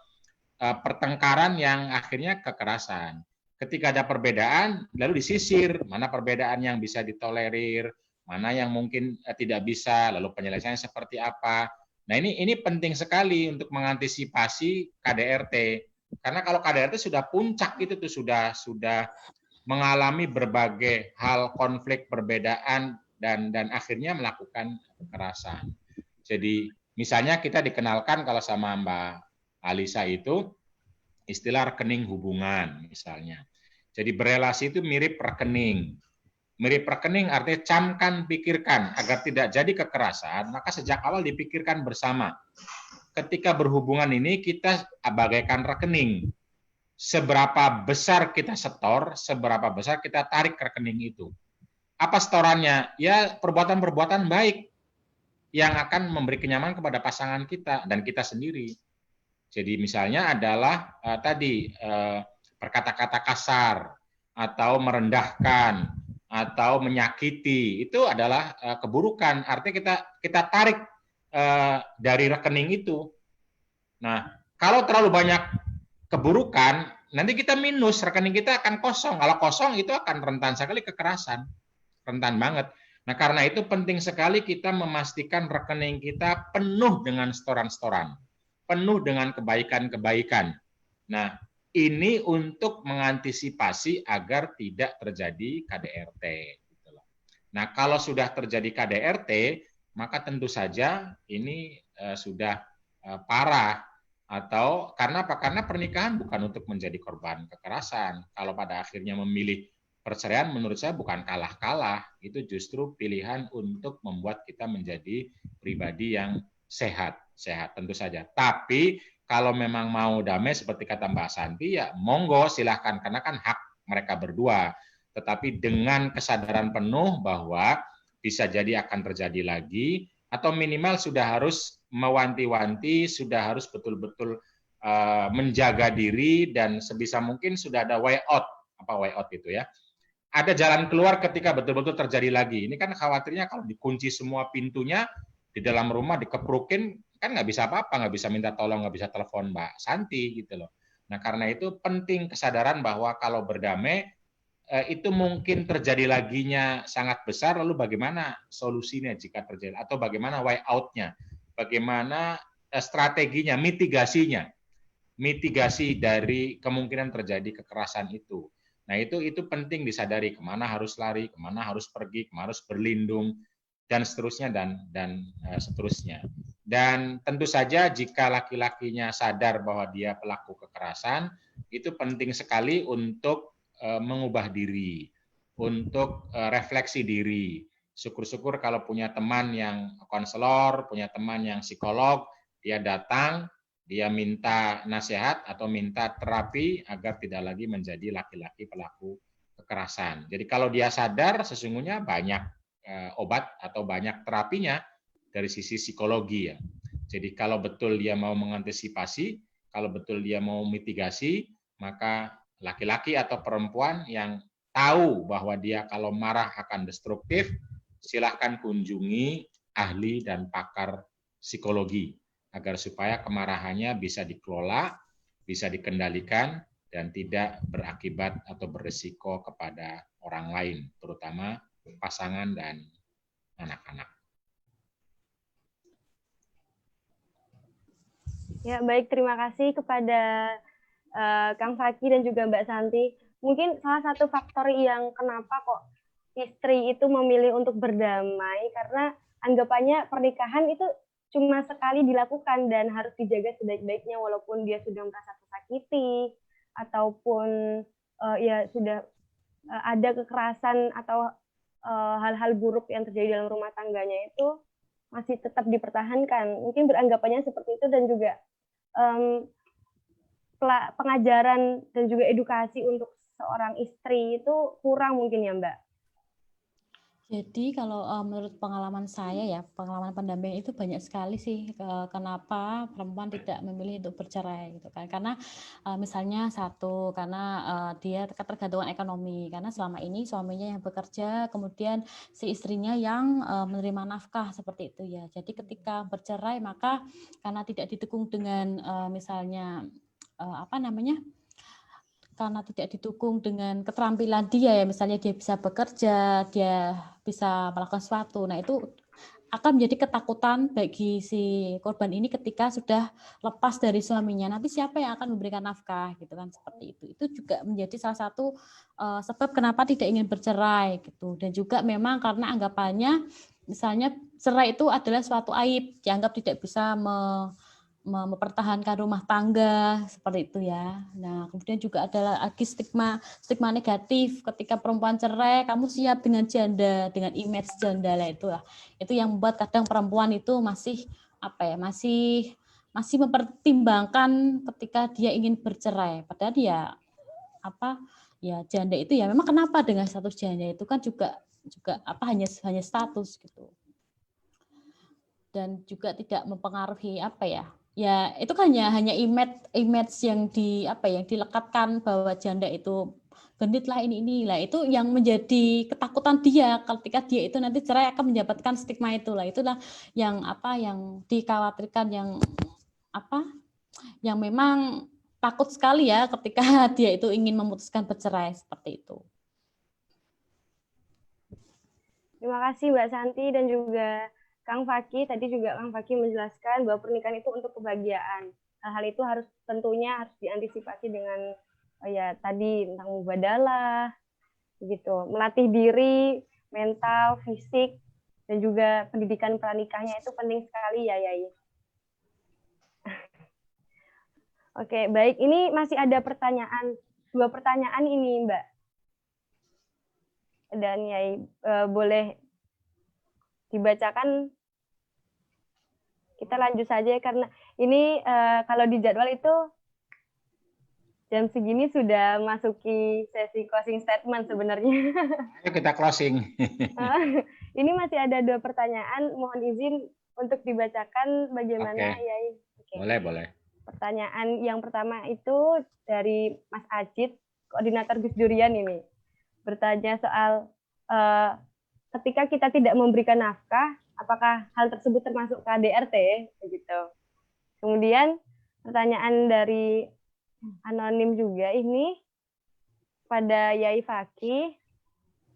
pertengkaran yang akhirnya kekerasan. Ketika ada perbedaan, lalu disisir, mana perbedaan yang bisa ditolerir, mana yang mungkin tidak bisa, lalu penyelesaiannya seperti apa. Nah, ini penting sekali untuk mengantisipasi KDRT. Karena kalau KDRT sudah puncak, itu tuh sudah mengalami berbagai hal konflik, perbedaan, dan akhirnya melakukan kekerasan. Jadi misalnya kita dikenalkan kalau sama Mbak Alisa itu istilah rekening hubungan misalnya. Jadi berelasi itu mirip rekening. Mirip rekening artinya camkan, pikirkan agar tidak jadi kekerasan, maka sejak awal dipikirkan bersama. Ketika berhubungan ini kita bagaikan rekening. Seberapa besar kita setor, seberapa besar kita tarik rekening itu. Apa setorannya? Ya perbuatan-perbuatan baik yang akan memberi kenyamanan kepada pasangan kita dan kita sendiri. Jadi misalnya adalah berkata-kata kasar atau merendahkan atau menyakiti, itu adalah keburukan. Artinya kita tarik dari rekening itu. Nah, kalau terlalu banyak keburukan, nanti kita minus, rekening kita akan kosong. Kalau kosong itu akan rentan sekali kekerasan, rentan banget. Nah, karena itu penting sekali kita memastikan rekening kita penuh dengan setoran-setoran, penuh dengan kebaikan-kebaikan. Nah, ini untuk mengantisipasi agar tidak terjadi KDRT. Nah, kalau sudah terjadi KDRT, maka tentu saja ini sudah parah. Atau karena apa? Karena pernikahan bukan untuk menjadi korban kekerasan. Kalau pada akhirnya memilih perceraian, menurut saya bukan kalah-kalah. Itu justru pilihan untuk membuat kita menjadi pribadi yang sehat. Sehat tentu saja. Tapi kalau memang mau damai seperti kata Mbak Santi, ya monggo silahkan. Karena kan hak mereka berdua. Tetapi dengan kesadaran penuh bahwa bisa jadi akan terjadi lagi, atau minimal sudah harus mewanti-wanti, sudah harus betul-betul menjaga diri, dan sebisa mungkin sudah ada way out. Apa way out itu ya? Ada jalan keluar ketika betul-betul terjadi lagi. Ini kan khawatirnya kalau dikunci semua pintunya, di dalam rumah dikeprukin, kan nggak bisa apa-apa, nggak bisa minta tolong, nggak bisa telepon Mbak Santi gitu loh. Nah, karena itu penting kesadaran bahwa kalau berdamai, itu mungkin terjadi laginya sangat besar, lalu bagaimana solusinya jika terjadi, atau bagaimana way out-nya, bagaimana strateginya, mitigasi dari kemungkinan terjadi kekerasan itu. Nah, itu penting disadari, kemana harus lari, kemana harus pergi, kemana harus berlindung, dan seterusnya, dan seterusnya. Dan tentu saja jika laki-lakinya sadar bahwa dia pelaku kekerasan, itu penting sekali untuk mengubah diri, untuk refleksi diri. Syukur-syukur kalau punya teman yang konselor, punya teman yang psikolog, dia datang, dia minta nasihat atau minta terapi agar tidak lagi menjadi laki-laki pelaku kekerasan. Jadi kalau dia sadar, sesungguhnya banyak obat atau banyak terapinya dari sisi psikologi ya. Jadi kalau betul dia mau mengantisipasi, kalau betul dia mau mitigasi, maka laki-laki atau perempuan yang tahu bahwa dia kalau marah akan destruktif, silahkan kunjungi ahli dan pakar psikologi agar supaya kemarahannya bisa dikelola, bisa dikendalikan, dan tidak berakibat atau berisiko kepada orang lain, terutama pasangan dan anak-anak. Ya, baik, terima kasih kepada Kang Fakih dan juga Mbak Santi. Mungkin salah satu faktor yang kenapa kok istri itu memilih untuk berdamai, karena anggapannya pernikahan itu cuma sekali dilakukan dan harus dijaga sebaik-baiknya, walaupun dia sudah merasa tersakiti ataupun ya sudah ada kekerasan atau hal-hal buruk yang terjadi dalam rumah tangganya, itu masih tetap dipertahankan. Mungkin beranggapannya seperti itu, dan juga pengajaran dan juga edukasi untuk seorang istri itu kurang mungkin ya Mbak. Jadi kalau menurut pengalaman saya ya, pengalaman pendamping itu banyak sekali sih kenapa perempuan tidak memilih untuk bercerai gitu kan. Karena misalnya satu, karena dia ketergantungan ekonomi, karena selama ini suaminya yang bekerja, kemudian si istrinya yang menerima nafkah seperti itu ya. Jadi ketika bercerai maka karena tidak didukung dengan misalnya karena tidak didukung dengan keterampilan dia ya, misalnya dia bisa bekerja, dia bisa melakukan sesuatu. Nah, itu akan menjadi ketakutan bagi si korban ini ketika sudah lepas dari suaminya. Nanti siapa yang akan memberikan nafkah gitu kan, seperti itu. Itu juga menjadi salah satu sebab kenapa tidak ingin bercerai gitu. Dan juga memang karena anggapannya misalnya cerai itu adalah suatu aib, dianggap tidak bisa mempertahankan rumah tangga seperti itu ya. Nah, kemudian juga ada lagi stigma negatif ketika perempuan cerai, kamu siap dengan janda, dengan image janda lah itulah. Itu yang membuat kadang perempuan itu masih masih mempertimbangkan ketika dia ingin bercerai. Padahal dia janda itu ya memang kenapa dengan status janda itu kan juga hanya status gitu. Dan juga tidak mempengaruhi ya itu kan hanya image yang dilekatkan bahwa janda itu genit lah ini lah, itu yang menjadi ketakutan dia ketika dia itu nanti cerai akan mendapatkan stigma itulah yang dikhawatirkan, yang memang takut sekali ya ketika dia itu ingin memutuskan bercerai seperti itu. Terima kasih Mbak Santi dan juga Kang Fakih. Tadi juga Kang Fakih menjelaskan bahwa pernikahan itu untuk kebahagiaan. Hal-hal itu tentunya harus diantisipasi dengan ya tadi tentang mubadalah, gitu, melatih diri mental, fisik, dan juga pendidikan pranikahnya itu penting sekali ya, Yai. Oke, baik. Ini masih ada pertanyaan, 2 pertanyaan ini, Mbak. Dan Yai, boleh dibacakan. Kita lanjut saja karena ini kalau di jadwal itu jam segini sudah masuki sesi closing statement sebenarnya. Ayo kita closing. Ini masih ada 2 pertanyaan, mohon izin untuk dibacakan bagaimana, Yai. Oke. Boleh. Pertanyaan yang pertama itu dari Mas Ajit, koordinator Gus Durian ini. Bertanya soal ketika kita tidak memberikan nafkah, apakah hal tersebut termasuk KDRT? Begitu. Kemudian pertanyaan dari anonim juga ini pada Yai Fakih,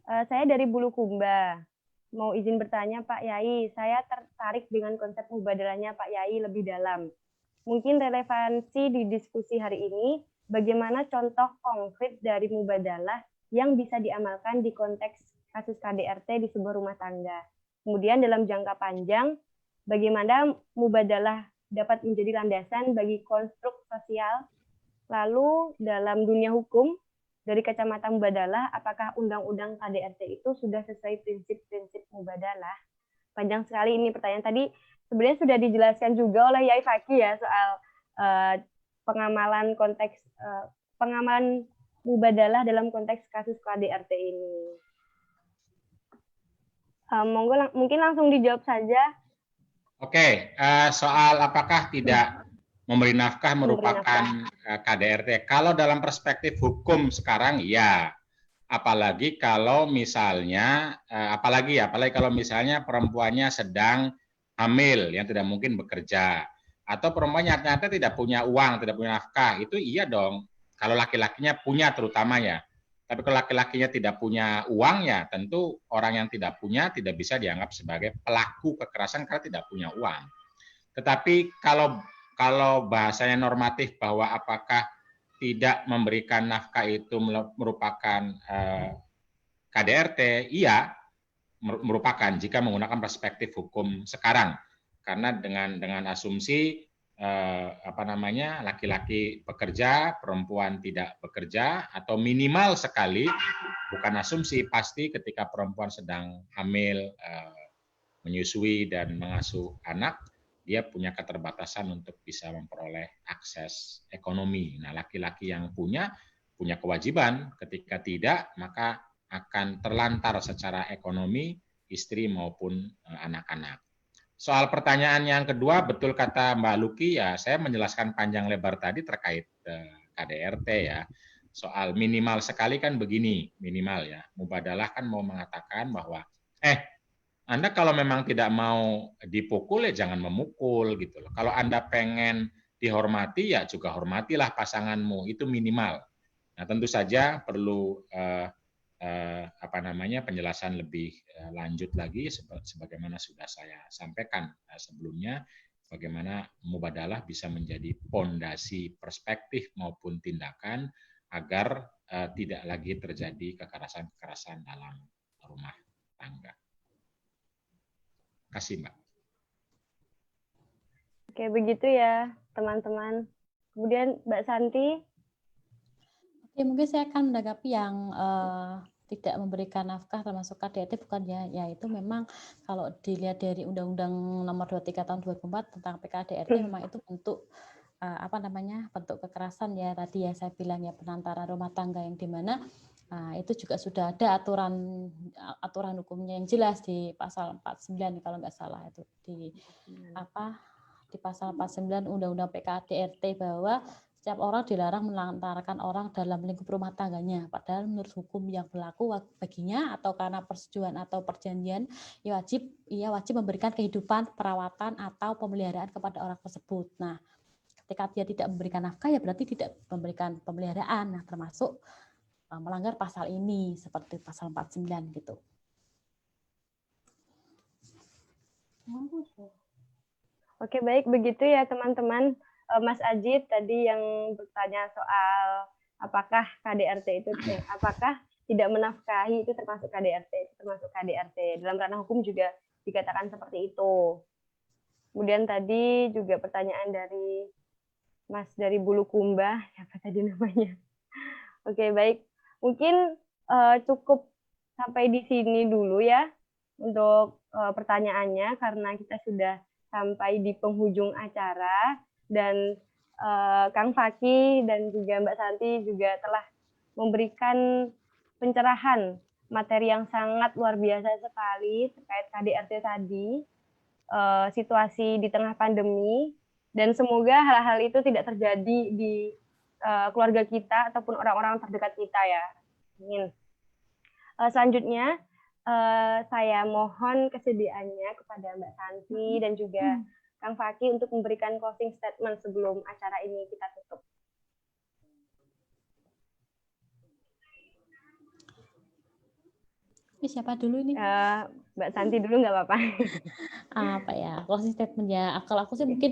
saya dari Bulukumba. Mau izin bertanya Pak Yai, saya tertarik dengan konsep mubadalahnya Pak Yai lebih dalam. Mungkin relevansi di diskusi hari ini, bagaimana contoh konkret dari mubadalah yang bisa diamalkan di konteks kasus KDRT di sebuah rumah tangga. Kemudian dalam jangka panjang, bagaimana mubadalah dapat menjadi landasan bagi konstruk sosial. Lalu dalam dunia hukum, dari kacamata mubadalah, apakah undang-undang KDRT itu sudah sesuai prinsip-prinsip mubadalah? Panjang sekali ini pertanyaan tadi. Sebenarnya sudah dijelaskan juga oleh Yai Fakih ya soal pengamalan konteks pengamalan mubadalah dalam konteks kasus KDRT ini. Monggo mungkin langsung dijawab saja. Oke, soal apakah tidak memberi nafkah merupakan KDRT. Kalau dalam perspektif hukum sekarang, ya. Apalagi kalau misalnya, apalagi kalau misalnya perempuannya sedang hamil, yang tidak mungkin bekerja. Atau perempuannya ternyata tidak punya uang, tidak punya nafkah, itu iya dong. Kalau laki-lakinya punya terutamanya. Tapi kalau laki-lakinya tidak punya uang, ya tentu orang yang tidak punya tidak bisa dianggap sebagai pelaku kekerasan karena tidak punya uang. Tetapi kalau bahasanya normatif bahwa apakah tidak memberikan nafkah itu merupakan KDRT, iya merupakan jika menggunakan perspektif hukum sekarang. Karena dengan asumsi laki-laki bekerja, perempuan tidak bekerja, atau minimal sekali, bukan asumsi, pasti ketika perempuan sedang hamil, menyusui dan mengasuh anak, dia punya keterbatasan untuk bisa memperoleh akses ekonomi. Nah, laki-laki yang punya kewajiban, ketika tidak, maka akan terlantar secara ekonomi istri maupun anak-anak. Soal pertanyaan yang kedua, betul kata Mbak Luki, ya saya menjelaskan panjang lebar tadi terkait KDRT ya. Soal minimal sekali kan begini, minimal ya. Mubadalah kan mau mengatakan bahwa Anda kalau memang tidak mau dipukul ya jangan memukul gitu loh. Kalau Anda pengen dihormati ya juga hormatilah pasanganmu, itu minimal. Nah, tentu saja perlu penjelasan lebih lanjut lagi sebagaimana sudah saya sampaikan sebelumnya, bagaimana mubadalah bisa menjadi pondasi perspektif maupun tindakan agar tidak lagi terjadi kekerasan-kekerasan dalam rumah tangga. Terima kasih, Mbak. Oke, begitu ya teman-teman. Kemudian Mbak Santi. Oke, mungkin saya akan menanggapi yang tidak memberikan nafkah termasuk KDRT bukan ya itu memang kalau dilihat dari Undang-Undang Nomor 23 Tahun 2004 tentang PKDRT memang itu bentuk bentuk kekerasan ya tadi ya saya bilang ya penantara rumah tangga yang dimana itu juga sudah ada aturan hukumnya yang jelas di pasal 49 kalau nggak salah itu di pasal 49 Undang-Undang PKDRT bahwa setiap orang dilarang melantarkan orang dalam lingkup rumah tangganya. Padahal menurut hukum yang berlaku baginya atau karena persetujuan atau perjanjian, ia wajib memberikan kehidupan, perawatan atau pemeliharaan kepada orang tersebut. Nah, ketika dia tidak memberikan nafkah ya berarti tidak memberikan pemeliharaan. Nah, termasuk melanggar pasal ini seperti pasal 49 gitu. Oke, baik begitu ya teman-teman. Mas Ajit tadi yang bertanya soal apakah KDRT itu apakah tidak menafkahi itu termasuk KDRT. Dalam ranah hukum juga dikatakan seperti itu. Kemudian tadi juga pertanyaan dari Mas dari Bulukumba, siapa tadi namanya? Oke, baik. Mungkin cukup sampai di sini dulu ya untuk pertanyaannya, karena kita sudah sampai di penghujung acara, dan Kang Fakih dan juga Mbak Santi juga telah memberikan pencerahan materi yang sangat luar biasa sekali terkait KDRT tadi, situasi di tengah pandemi, dan semoga hal-hal itu tidak terjadi di keluarga kita ataupun orang-orang terdekat kita ya. Amin. Selanjutnya saya mohon kesediaannya kepada Mbak Santi dan juga Kang Fakih untuk memberikan closing statement sebelum acara ini kita tutup. Ini siapa dulu ini? Mbak Santi dulu nggak apa-apa. Apa ya, closing statement ya. Kalau aku sih mungkin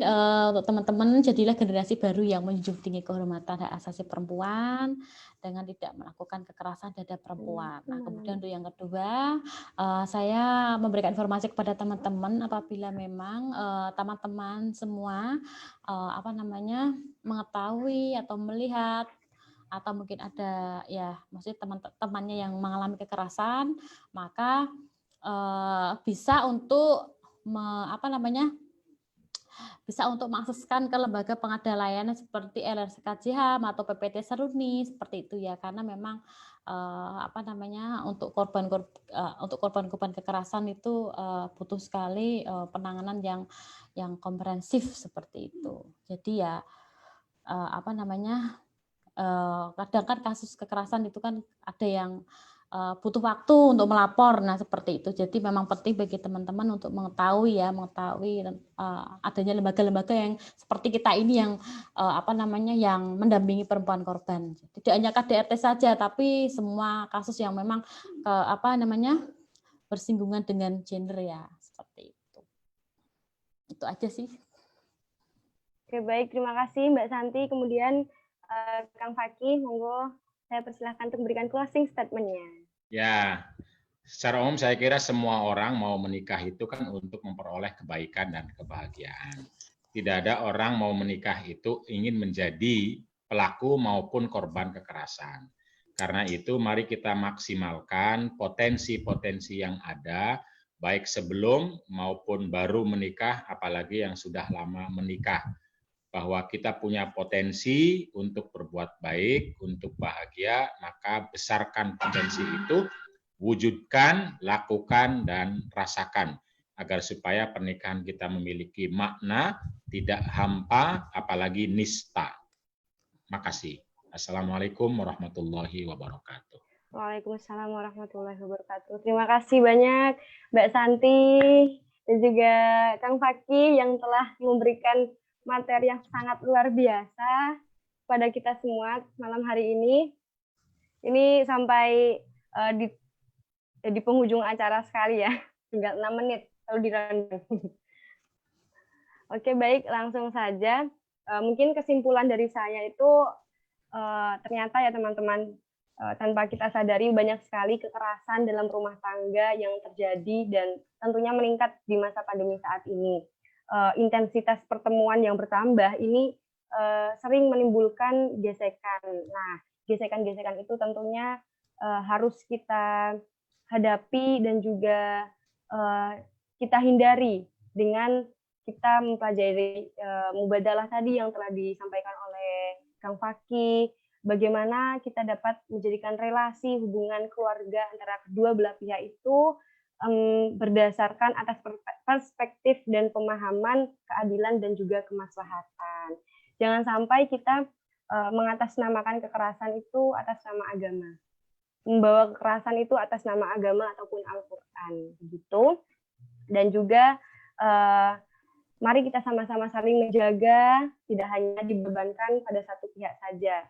untuk teman-teman, jadilah generasi baru yang menjunjung tinggi kehormatan hak asasi perempuan dengan tidak melakukan kekerasan terhadap perempuan. Nah, kemudian untuk yang kedua, saya memberikan informasi kepada teman-teman apabila memang teman-teman semua mengetahui atau melihat atau mungkin ada ya maksudnya teman-temannya yang mengalami kekerasan, maka bisa untuk bisa untuk mengakseskan ke lembaga pengada layanan seperti LRSKJHAM atau PPT Seruni seperti itu ya, karena memang untuk korban-korban kekerasan itu butuh sekali penanganan yang komprehensif seperti itu. Jadi ya kadang kan kasus kekerasan itu kan ada yang butuh waktu untuk melapor, nah seperti itu. Jadi memang penting bagi teman-teman untuk mengetahui adanya lembaga-lembaga yang seperti kita ini yang yang mendampingi perempuan korban. Tidak hanya KDRT saja, tapi semua kasus yang memang bersinggungan dengan gender ya, seperti itu. Itu aja sih. Oke, baik, terima kasih Mbak Santi. Kemudian Kang Fakih, monggo saya persilahkan untuk memberikan closing statement-nya. Ya, secara umum saya kira semua orang mau menikah itu kan untuk memperoleh kebaikan dan kebahagiaan. Tidak ada orang mau menikah itu ingin menjadi pelaku maupun korban kekerasan. Karena itu mari kita maksimalkan potensi-potensi yang ada, baik sebelum maupun baru menikah, apalagi yang sudah lama menikah. Bahwa kita punya potensi untuk berbuat baik, untuk bahagia, maka besarkan potensi itu, wujudkan, lakukan, dan rasakan, agar supaya pernikahan kita memiliki makna, tidak hampa, apalagi nista. Makasih. Assalamualaikum warahmatullahi wabarakatuh. Waalaikumsalam warahmatullahi wabarakatuh. Terima kasih banyak Mbak Santi dan juga Kang Fakih yang telah memberikan materi yang sangat luar biasa pada kita semua malam hari ini. Ini sampai di penghujung acara sekali ya, tinggal 6 menit kalau dirandom. Oke, baik, langsung saja. Mungkin kesimpulan dari saya itu ternyata ya teman-teman, tanpa kita sadari banyak sekali kekerasan dalam rumah tangga yang terjadi dan tentunya meningkat di masa pandemi saat ini. Intensitas pertemuan yang bertambah ini sering menimbulkan gesekan. Nah, gesekan-gesekan itu tentunya harus kita hadapi dan juga kita hindari dengan kita mempelajari mubadalah tadi yang telah disampaikan oleh Kang Fakih, bagaimana kita dapat menjadikan relasi hubungan keluarga antara kedua belah pihak itu berdasarkan atas perspektif dan pemahaman keadilan dan juga kemaslahatan. Jangan sampai kita mengatasnamakan kekerasan itu atas nama agama, membawa kekerasan itu atas nama agama ataupun Al-Quran, begitu. Dan juga mari kita sama-sama saling menjaga, tidak hanya dibebankan pada satu pihak saja,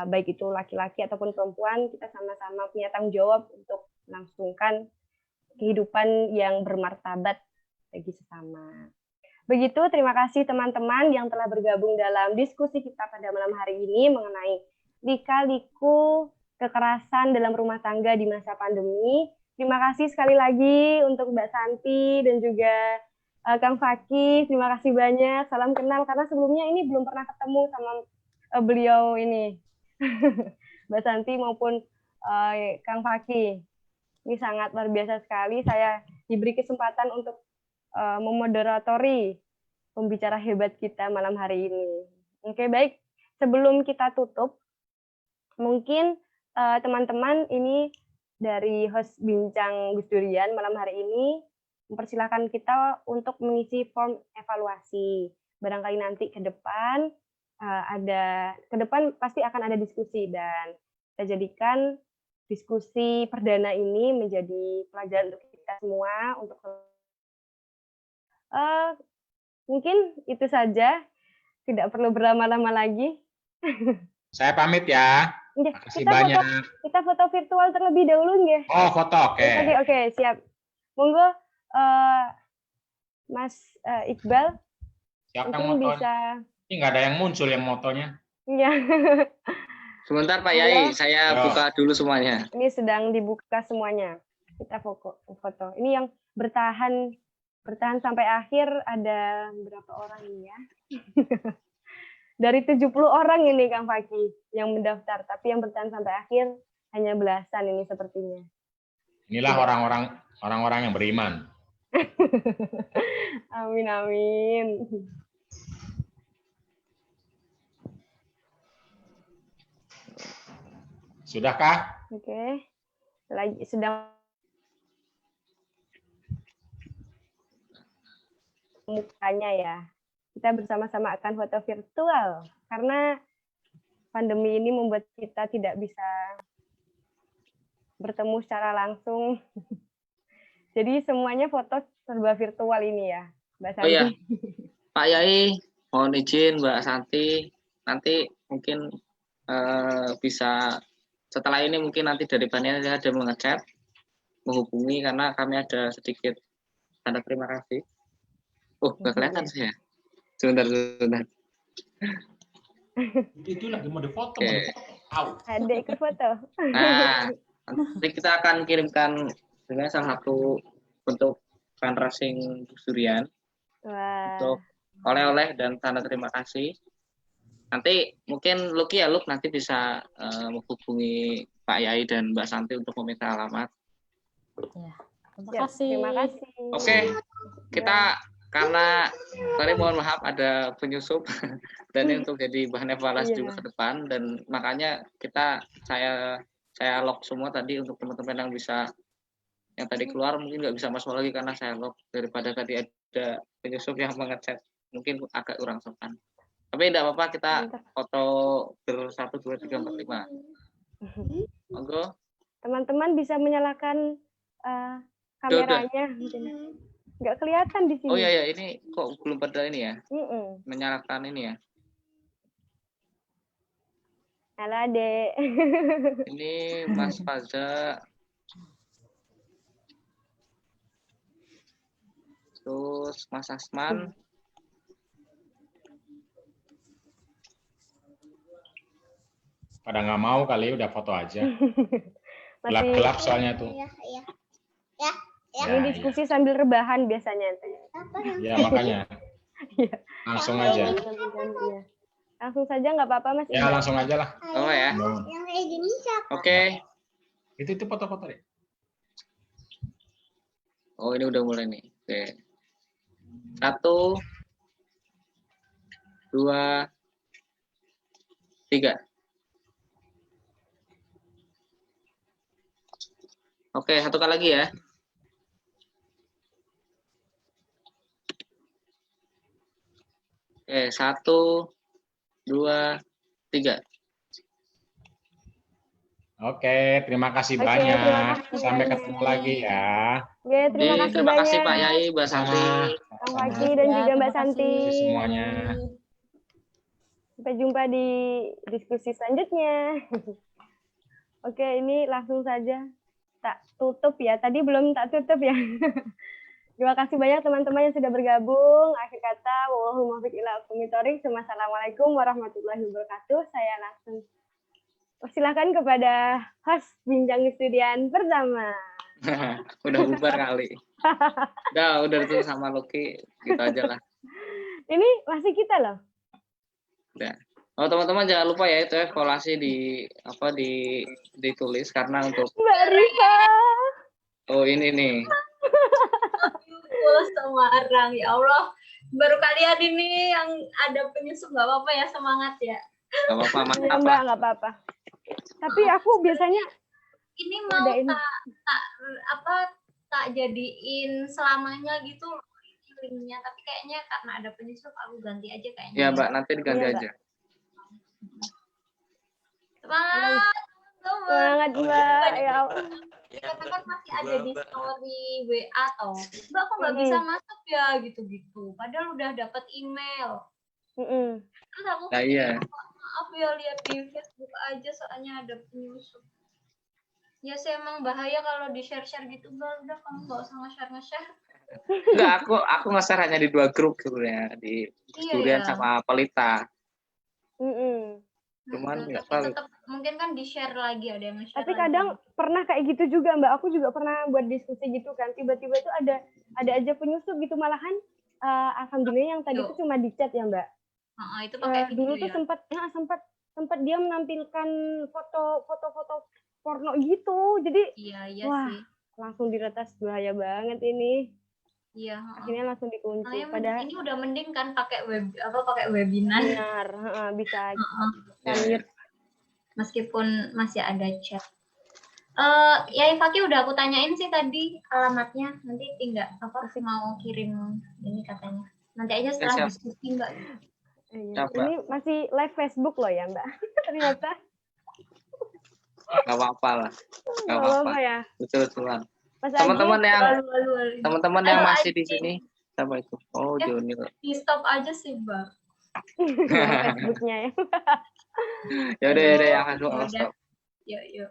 baik itu laki-laki ataupun perempuan, kita sama-sama punya tanggung jawab untuk melangsungkan kehidupan yang bermartabat bagi sesama. Begitu, terima kasih teman-teman yang telah bergabung dalam diskusi kita pada malam hari ini mengenai lika-liku kekerasan dalam rumah tangga di masa pandemi. Terima kasih sekali lagi untuk Mbak Santi dan juga Kang Fakih. Terima kasih banyak. Salam kenal, karena sebelumnya ini belum pernah ketemu sama beliau ini. Mbak Santi maupun Kang Fakih. Ini sangat luar biasa sekali. Saya diberi kesempatan untuk memoderatori pembicara hebat kita malam hari ini. Oke, baik. Sebelum kita tutup, mungkin teman-teman ini dari host Bincang Gus Durian malam hari ini mempersilahkan kita untuk mengisi form evaluasi. Barangkali nanti ke depan pasti akan ada diskusi, dan kita jadikan diskusi perdana ini menjadi pelajaran untuk kita semua untuk mungkin itu saja, tidak perlu berlama-lama lagi. Saya pamit ya. Makasih banyak. Kita foto virtual terlebih dahulu nggih. Oh, foto, oke. Oke, siap. Monggo Mas Iqbal. Siapa yang motonya? Bisa... Ini nggak ada yang muncul yang motonya. Iya. Sebentar Pak Yai, saya buka dulu semuanya. Ini sedang dibuka semuanya. Kita foto. Ini yang bertahan sampai akhir ada berapa orang ini ya? Dari 70 orang ini Kang Fakih yang mendaftar, tapi yang bertahan sampai akhir hanya belasan ini sepertinya. Inilah orang-orang yang beriman. Amin amin. Sudahkah? Oke. Lagi sedang mukanya ya. Kita bersama-sama akan foto virtual karena pandemi ini membuat kita tidak bisa bertemu secara langsung. Jadi semuanya foto serba virtual ini ya, Mbak Santi. Oh iya, Pak Yai, mohon izin Mbak Santi, nanti mungkin bisa setelah ini mungkin nanti dari panitia ada mengechat, menghubungi karena kami ada sedikit tanda terima kasih. Oh, nggak kelihatan saya. Sebentar. Itu lagi mau difoto. Okay. Ada ikut foto. Nah, nanti kita akan kirimkan dengan salah satu bentuk fundraising Gus Durian untuk oleh-oleh dan tanda terima kasih. Nanti mungkin Luki nanti bisa menghubungi Pak Yai dan Mbak Santi untuk meminta alamat. Ya, terima kasih. Oke, kita karena tadi mohon maaf ada penyusup dan ini untuk jadi bahan evaluasi juga ke depan, dan makanya saya lock semua tadi untuk teman-teman yang bisa yang tadi keluar mungkin nggak bisa masuk lagi karena saya lock, daripada tadi ada penyusup yang mengechat mungkin agak kurang sopan. Tapi tidak apa-apa, kita foto ber 1, 2, 3, 4, 5. Monggo. Teman-teman bisa menyalakan kameranya. Nggak kelihatan di sini. Oh iya, ini kok belum pada ini ya? Menyalakan ini ya? Halo, Dek. Ini Mas Faza. Terus Mas Asman. Pada nggak mau kali, udah foto aja. Gelap-gelap soalnya tuh. Ya. Ini diskusi sambil rebahan biasanya. Ya makanya. Langsung aja. Langsung saja nggak apa-apa Mas. Ya langsung aja lah. Oh ya. Yang kayak gini siapa? Oke. Itu foto-foto deh. Oh ini udah mulai nih. Oke. 1, 2, 3. Oke, satu kali lagi ya. Oke, 1, 2, 3. Oke, terima kasih banyak. Sampai ketemu lagi ya. Terima kasih Pak Yai, Mbak Santi. Kang Fakih dan juga Mbak Santi. Semuanya. Sampai jumpa di diskusi selanjutnya. Oke, ini langsung saja tak tutup ya. Tadi belum tak tutup ya. Terima kasih banyak teman-teman yang sudah bergabung. Akhir kata, wallahul muwaffiq ila aqwamit thoriq. Assalamualaikum warahmatullahi wabarakatuh. Saya langsung silakan kepada host Bincang Estudian pertama. Udah bubar kali. Udah itu sama Loki, gitu aja lah. Ini masih kita loh. Udah. Oh teman-teman jangan lupa ya itu evaluasi ditulis karena untuk Mbak Rifa. oh ini nih. Semarang, ya Allah. Baru kalian ini yang ada penyusup, nggak apa-apa ya, semangat ya. Gak apa-apa, Ya, mantap Mbak, lah. nggak apa-apa. Tapi aku biasanya Ini mau ada ini. tak jadiin selamanya gitu linknya, tapi kayaknya karena ada penyusup aku ganti aja kayaknya. Ya Mbak, nanti diganti Iya, Mbak. aja. Semangat. Semangat Mbak, ya Allah. Dikatakan masih ada di story WA toh. Mbak kok nggak bisa masuk ya gitu-gitu. Padahal udah dapat email. Terus aku Nah, iya. maaf ya lihat di Facebook aja soalnya ada penyusup. Ya sih emang bahaya kalau di share-share gitu, Mbak. Udah kamu nggak usah nge-share. Enggak, aku nge-share hanya di 2 grup sebenarnya, di Durian sama Pelita. Cuman nggak tahu. Tetap mungkin kan di-share lagi, ada yang nge-share. Tapi kadang pernah kayak gitu juga Mbak. Aku juga pernah buat diskusi gitu kan. Tiba-tiba itu ada aja penyusup gitu, malahan alhamdulillah yang tadi itu cuma di chat ya Mbak. Itu pakai video dulu tuh ya. sempat dia menampilkan foto-foto porno gitu. Jadi Iya wah, sih. langsung diretas, bahaya banget ini. Iya. Akhirnya langsung dikunci. Nah, Padahal ini udah mending kan pakai webinar. benar, bisa Ya. Meskipun masih ada chat. Ya Ifaki udah aku tanyain sih tadi alamatnya. Nanti tinggal mau kirim ini katanya. Nanti aja setelah Siap. diskusi Mbak. iya. Coba. Ini masih live Facebook loh ya Mbak. Ternyata Gak apa-apa lah. Gak nggak apa-apa. apa-apa ya. Betul-betulan. Mas Teman-teman Aji, yang Aduh. teman-teman yang Halo, masih di Aji. sini sama itu. Oh, Joni. Di stop aja sih Mbak. Facebooknya ya. Ya udah yang Ya aduh, udah. Yuk.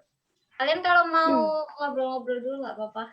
Kalian kalau mau ngobrol-ngobrol dulu nggak apa-apa.